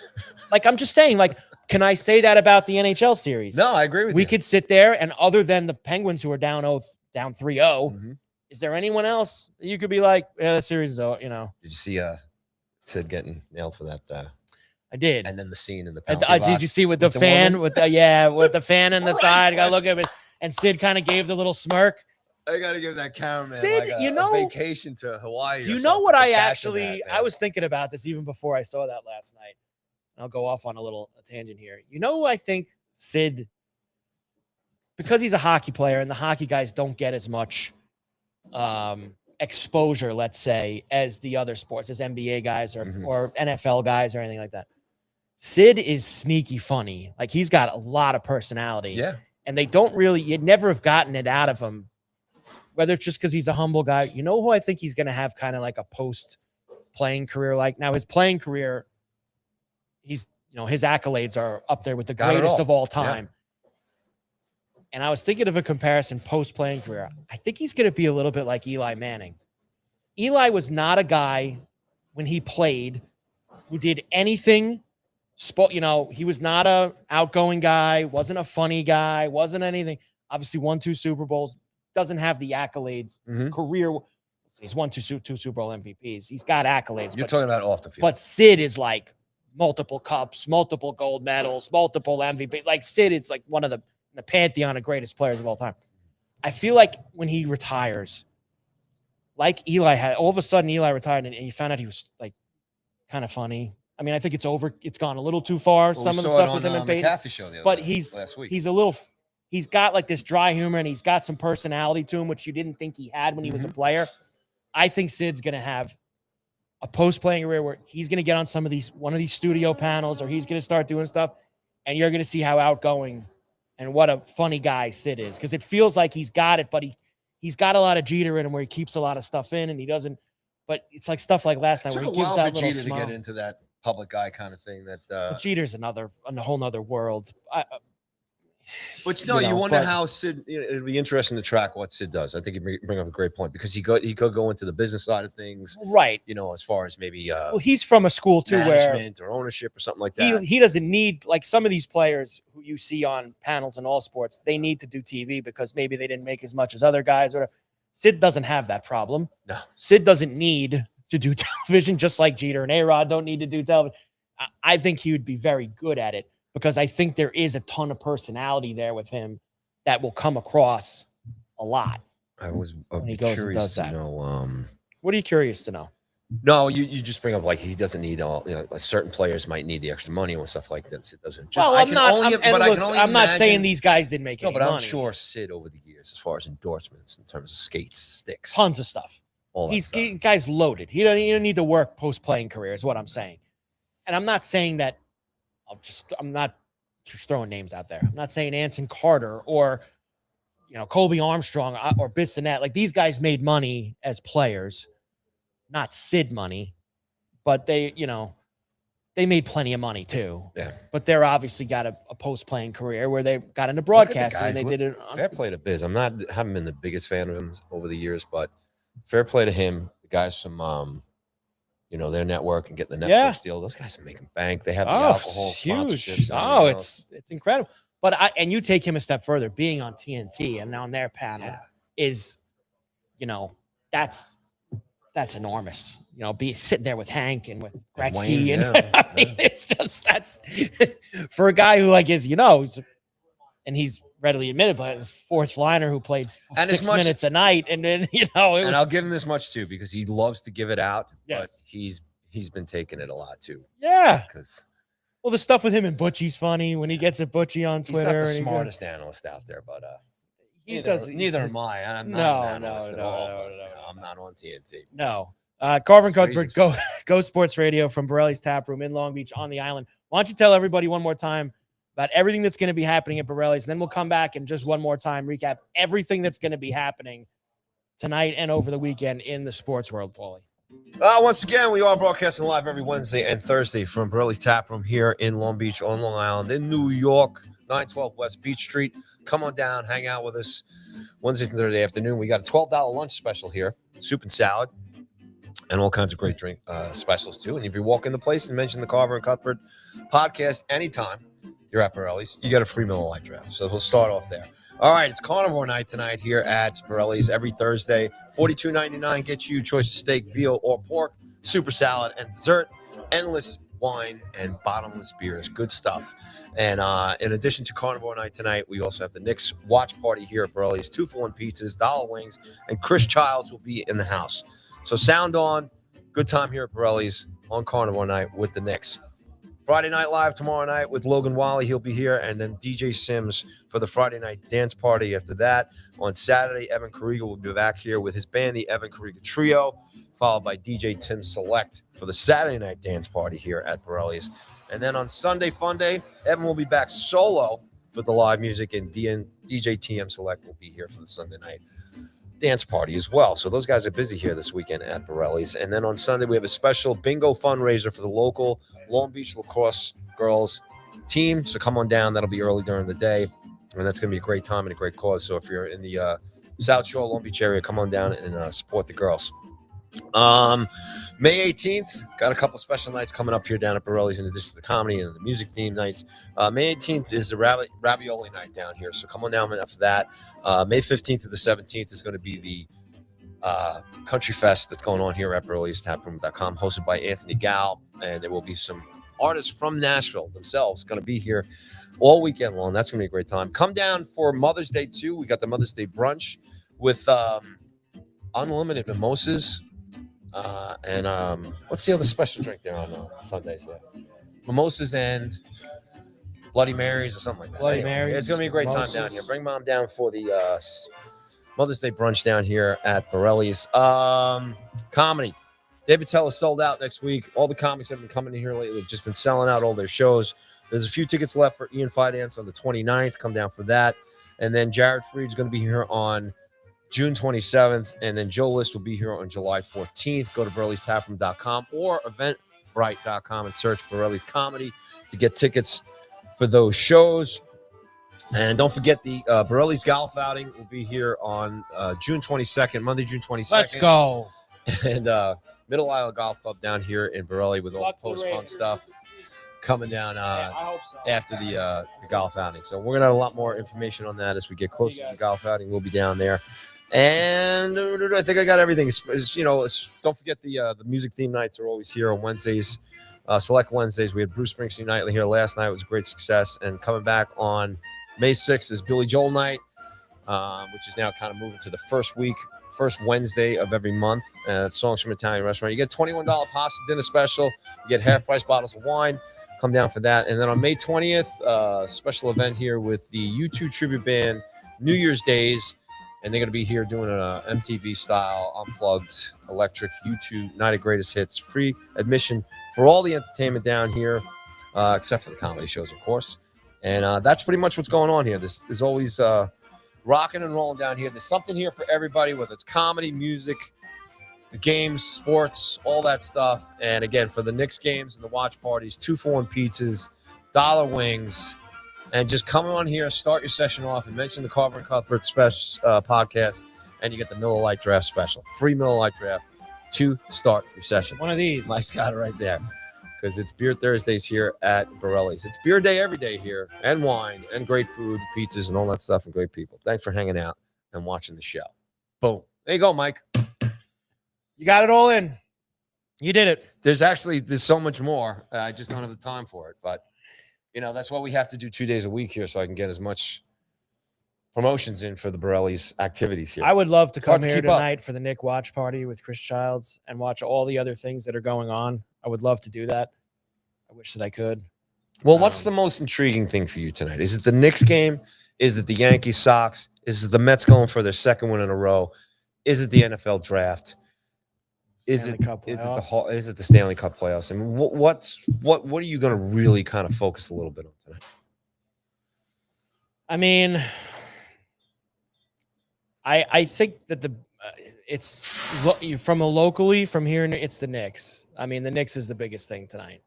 I'm just saying, can I say that about the NHL series? No, I agree with We you. could sit there, and other than the Penguins, who are down 3-0, Mhm. is there anyone else that you could be like, yeah, the series is over, Did you see Sid getting nailed for that? I did. And then the scene in the And, penalty box did you see with the the fan, woman? with the fan in the side? Got to look at it. And Sid kind of gave the little smirk. I got to give that cameraman Sid, a vacation to Hawaii. Do or you know something what for I catching actually, that, man. I was thinking about this even before I saw that last night. I'll go off on a tangent here. You know who I think Sid, because he's a hockey player and the hockey guys don't get as much exposure, let's say, as the other sports, as NBA guys or NFL guys or anything like that. Sid is sneaky funny. He's got a lot of personality. Yeah. And you'd never have gotten it out of him, whether it's just because he's a humble guy. You know who I think he's going to have kind of like a post-playing career like? Now, his playing career, his accolades are up there with the greatest of all time. Yeah. And I was thinking of a comparison post-playing career. I think he's going to be a little bit like Eli Manning. Eli was not a guy when he played who did anything. He was not a outgoing guy, wasn't a funny guy, wasn't anything. Obviously won 2 Super Bowls, doesn't have the accolades. Career, he's won 2 Super Bowl MVPs. He's got accolades. You're talking about off the field. But Sid is like multiple cups, multiple gold medals, multiple MVP. Sid is like one of the pantheon of greatest players of all time. I feel like when he retires, like Eli had, all of a sudden Eli retired and you found out he was like kind of funny. I mean, I think it's over. It's gone a little too far. Well, some we of the saw stuff it with on, him and Peyton. McAfee show the other But day, last week. He's got like this dry humor and he's got some personality to him, which you didn't think he had when he was a player. I think Sid's going to have a post-playing career where he's going to get on one of these studio panels, or he's going to start doing stuff, and you're going to see how outgoing and what a funny guy Sid is. Because it feels like he's got it, but he's got a lot of Jeter in him where he keeps a lot of stuff in and he doesn't. But it's like stuff like last night where he gives that little Jeter smile. to get into that public guy kind of thing. That Jeter's a whole nother world. But you wonder how Sid. It'd be interesting to track what Sid does. I think you bring up a great point because he could go into the business side of things, right? As far as maybe well, he's from a school too management or ownership or something like that. He doesn't need, like some of these players who you see on panels in all sports. They need to do TV because maybe they didn't make as much as other guys. Or whatever. Sid doesn't have that problem. No, Sid doesn't need to do television, just like Jeter and A-Rod don't need to do television. I think he would be very good at it. Because I think there is a ton of personality there with him that will come across a lot. When he goes and does that. What are you curious to know? No, you just bring up like he doesn't need all. Certain players might need the extra money and stuff like that. Sid doesn't. I'm not saying these guys didn't make any money. I'm sure Sid over the years, as far as endorsements in terms of skates, sticks, tons of stuff. Guy's loaded. He don't need to work post-playing career. Is what I'm saying. And I'm not saying that. I'm not just throwing names out there. I'm not saying Anson Carter or, Colby Armstrong or Bissonnette. Like these guys made money as players, not Sid money, but they made plenty of money too. Yeah. But they're obviously got a post-playing career where they got into broadcasting and they did it. Fair play to Biz. Haven't been the biggest fan of him over the years, but fair play to him. The guys from, their network and getting the Netflix deal. Those guys are making bank. They have the alcohol sponsorships. It's incredible. But you take him a step further, being on TNT and on their panel is, that's enormous. Be sitting there with Hank and with Gretzky it's just that's for a guy who is and he's readily admitted, but a fourth liner who played 6 minutes a night, and then and I'll give him this much too because he loves to give it out. Yes, but he's been taking it a lot too. Yeah, because the stuff with him and Butchie's funny when he gets at Butchie on Twitter. He's not the smartest analyst out there, but neither am I. I'm not an analyst at all. I'm not on TNT. No. Carver and Cuthbert, Go Sports Radio from Borrelli's Taproom in Long Beach on the island. Why don't you tell everybody one more time about everything that's going to be happening at Borrelli's, and then we'll come back and just one more time recap everything that's going to be happening tonight and over the weekend in the sports world, Paulie. Once again, we are broadcasting live every Wednesday and Thursday from Borrelli's Taproom here in Long Beach on Long Island in New York, 912 West Beach Street. Come on down, hang out with us Wednesday and Thursday afternoon. We got a $12 lunch special here, soup and salad, and all kinds of great drink specials too. And if you walk in the place and mention the Carver and Cuthbert podcast anytime you're at Borrelli's, you get a free Miller Lite draft. So we'll start off there. All right, it's carnivore night tonight here at Borrelli's every Thursday. $42.99 gets you choice of steak, veal, or pork, super salad, and dessert, endless wine, and bottomless beers. Good stuff. And in addition to carnivore night tonight, we also have the Knicks watch party here at Borrelli's. 2-for-1 pizzas, dollar wings, and Chris Childs will be in the house. So sound on. Good time here at Borrelli's on carnivore night with the Knicks. Friday Night Live tomorrow night with Logan Wally. He'll be here. And then DJ Sims for the Friday night dance party after that. On Saturday, Evan Kariga will be back here with his band, the Evan Kariga Trio, followed by DJ Tim Select for the Saturday night dance party here at Borrelli's. And then on Sunday, Fun Day, Evan will be back solo for the live music, and DJ TM Select will be here for the Sunday night dance party as well. So those guys are busy here this weekend at Borrelli's. And then on Sunday, we have a special bingo fundraiser for the local Long Beach lacrosse girls team. So come on down. That'll be early during the day. And that's going to be a great time and a great cause. So if you're in the South Shore, Long Beach area, come on down and support the girls. May 18th, got a couple special nights coming up here down at Borrelli's in addition to the comedy and the music theme nights. May 18th is the ravioli night down here, so come on down for that. May 15th through the 17th is going to be the Country Fest that's going on here at Borrelli's Taproom.com, hosted by Anthony Gal, and there will be some artists from Nashville themselves going to be here all weekend long. That's going to be a great time. Come down for Mother's Day too. We got the Mother's Day brunch with unlimited mimosas. And what's the other special drink there on Sundays there? Mimosas and Bloody Marys or something like that. Bloody Marys, It's going to be a great mimosas. time down here. Bring Mom down for the Mother's Day brunch down here at Borrelli's. Comedy. David Tell is sold out next week. All the comics have been coming in here lately. They've just been selling out all their shows. There's a few tickets left for Ian Fidance on the 29th. Come down for that. And then Jared Freed's going to be here on June 27th. And then Joe List will be here on July 14th. Go to Borrelli'sTaproom.com or Eventbrite.com and search Borrelli's Comedy to get tickets for those shows. And don't forget the Borrelli's golf outing will be here on June 22nd, Monday, June 22nd. Let's go. And Middle Isle Golf Club down here in Borrelli with all the post-fun stuff coming down I hope so. after the golf outing. So we're going to have a lot more information on that as we get closer to the golf outing. We'll be down there. And I think I got everything. Don't forget the music theme nights are always here on Wednesdays, select Wednesdays. We had Bruce Springsteen nightly here last night. It was a great success. And coming back on May 6th is Billy Joel night, which is now kind of moving to the first Wednesday of every month. Songs from Italian Restaurant. You get $21 pasta dinner special. You get half-price bottles of wine. Come down for that. And then on May 20th, special event here with the U2 tribute band, New Year's Days. And they're going to be here doing an MTV-style, unplugged, electric U2 Night of Greatest Hits. Free admission for all the entertainment down here, except for the comedy shows, of course. And that's pretty much what's going on here. There's always rocking and rolling down here. There's something here for everybody, whether it's comedy, music, the games, sports, all that stuff. And again, for the Knicks games and the watch parties, 2-for-1 pizzas, dollar wings, and just come on here, start your session off, and mention the Carver and Cuthbert podcast, and you get the Miller Lite Draft special. Free Miller Lite Draft to start your session. One of these. Mike's got it right there. Because it's Beer Thursdays here at Borrelli's. It's beer day every day here, and wine, and great food, pizzas, and all that stuff, and great people. Thanks for hanging out and watching the show. Boom. There you go, Mike. You got it all in. You did it. There's so much more. I just don't have the time for it. But, that's why we have to do 2 days a week here so I can get as much promotions in for the Borrelli's activities here. I would love to come Hard to here keep up. tonight for the Nick watch party with Chris Childs and watch all the other things that are going on. I would love to do that. I wish that I could. Well, what's the most intriguing thing for you tonight? Is it the Knicks game? Is it the Yankees Sox? Is it the Mets going for their second win in a row? Is it the NFL draft? Is it the Stanley Cup playoffs? I mean, what are you going to really kind of focus a little bit on tonight? I mean, I think that it's from here, it's the Knicks. I mean, the Knicks is the biggest thing tonight.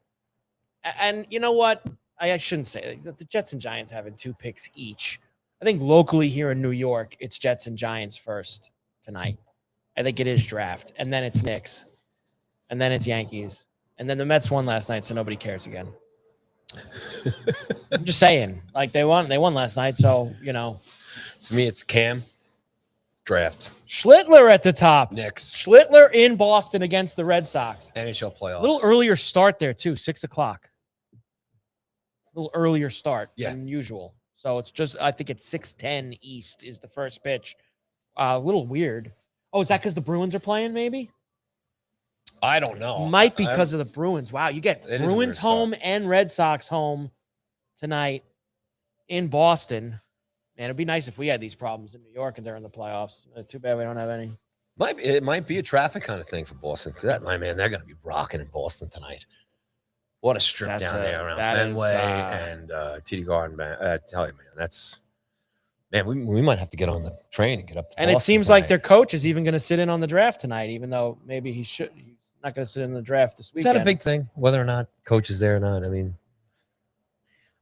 And you know what? I shouldn't say that. The Jets and Giants having 2 picks each. I think locally here in New York, it's Jets and Giants first tonight. I think it is draft, and then it's Knicks, and then it's Yankees, and then the Mets won last night, so nobody cares again. I'm just saying, like they won last night, so For me, it's Cam, draft, Schlittler at the top. Knicks, Schlittler in Boston against the Red Sox. NHL playoffs. A little earlier start there too, 6:00. A little earlier start than usual. So it's just, I think it's 6:10 East is the first pitch. A little weird. Oh, is that because the Bruins are playing? Maybe. I don't know. Might be because of the Bruins. Wow, you get Bruins home and Red Sox home tonight in Boston. Man, it'd be nice if we had these problems in New York and they're in the playoffs. Too bad we don't have any. It might be a traffic kind of thing for Boston. They're going to be rocking in Boston tonight. What a strip down there around Fenway and TD Garden. I tell you, man, we might have to get on the train and get up to And Boston it seems tonight. like their coach is even going to sit in on the draft tonight, even though maybe he's not going to sit in the draft this Is weekend. that a big thing, whether or not coach is there or not? I mean,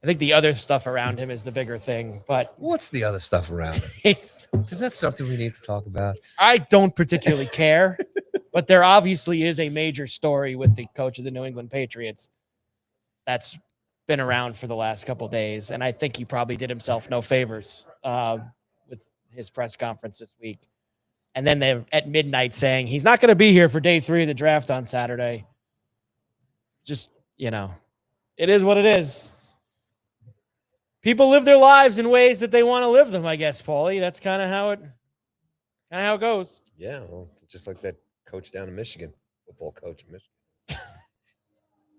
I think the other stuff around him is the bigger thing, but what's the other stuff around it? it's Is that something we need to talk about? I don't particularly care, but there obviously is a major story with the coach of the New England Patriots that's been around for the last couple of days, and I think he probably did himself no favors with his press conference this week. And then they're at midnight saying he's not going to be here for day 3 of the draft on Saturday. Just, it is what it is. People live their lives in ways that they want to live them, I guess, Paulie. That's kind of how it Kind of how it goes. Yeah, well, just like that coach down in Michigan, football coach in Michigan.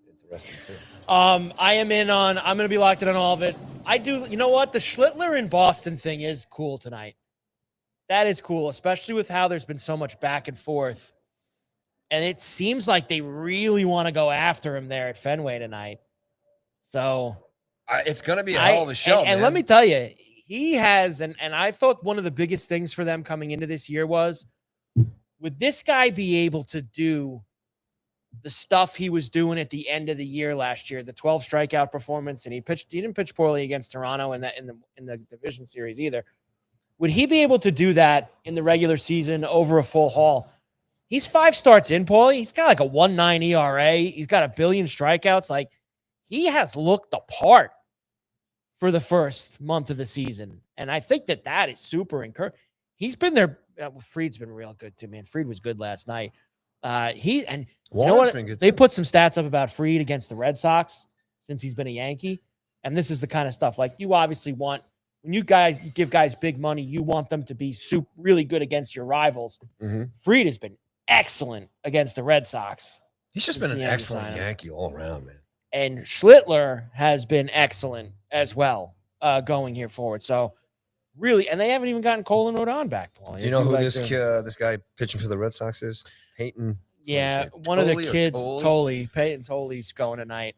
Interesting too. I am in on. I'm going to be locked in on all of it. I do. You know what? The Schlittler in Boston thing is cool tonight. That is cool, especially with how there's been so much back and forth. And it seems like they really want to go after him there at Fenway tonight. So It's going to be a hell of a show, and let me tell you, he has, and I thought one of the biggest things for them coming into this year was, would this guy be able to do the stuff he was doing at the end of the year last year, the 12 strikeout performance, and he didn't pitch poorly against Toronto in the division series either. Would he be able to do that in the regular season over a full haul? He's 5 starts in, Paulie. He's got like a 1.9 ERA. He's got 1 billion strikeouts. Like, he has looked the part for the first month of the season. And I think that is super encouraging. He's been there. Fried's been real good too, man. Fried was good last night. You know what? Been good they too. put some stats up about Fried against the Red Sox since he's been a Yankee. And this is the kind of stuff like you obviously want. When you give guys big money, you want them to be really good against your rivals. Mm-hmm. Fried has been excellent against the Red Sox. He's just been an excellent Yankee all around, man. And Schlittler has been excellent as well going here forward. So really, and they haven't even gotten Colin Rodon back, Paul. Do you know who this guy pitching for the Red Sox is? Peyton. Yeah, one of the kids, Peyton Toley's going tonight.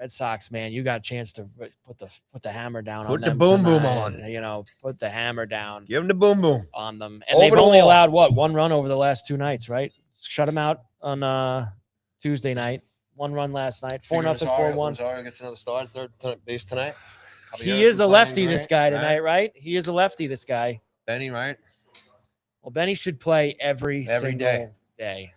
Red Sox, man, you got a chance to put the hammer down on them. Put the boom boom tonight. on. You know, put the hammer down. Give him the boom boom on them. And they've only allowed 1 run over the last 2 nights, right? Shut them out on Tuesday night. 1 run last night. 4-0, 4-1. Rosario gets another start, third base tonight. He is a lefty, this guy tonight, right? He is a lefty, this guy. Benny, right? Well, Benny should play every single day.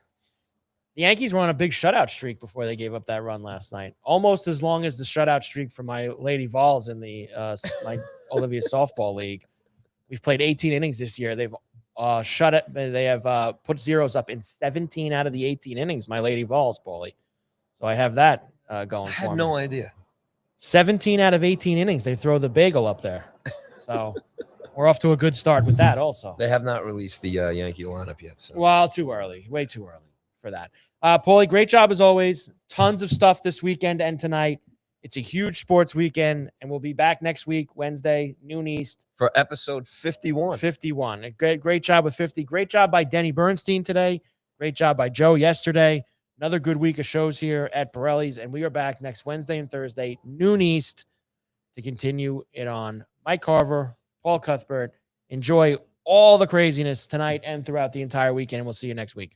The Yankees were on a big shutout streak before they gave up that run last night. Almost as long as the shutout streak for my Lady Vols in the my Olivia softball league. We've played 18 innings this year. They've shut it. They have put zeros up in 17 out of the 18 innings. My Lady Vols, Paulie. So I have that going. I had no idea. 17 out of 18 innings. They throw the bagel up there. So we're off to a good start with that. Also, they have not released the Yankee lineup yet. So. Well, too early. Way too early for that. Paulie, great job as always. Tons of stuff this weekend and tonight. It's a huge sports weekend, and we'll be back next week, Wednesday, noon East. For episode 51. 51. A great job with 50. Great job by Denny Bernstein today. Great job by Joe yesterday. Another good week of shows here at Borrelli's, and we are back next Wednesday and Thursday, noon East, to continue it on. Mike Carver, Paul Cuthbert. Enjoy all the craziness tonight and throughout the entire weekend, and we'll see you next week.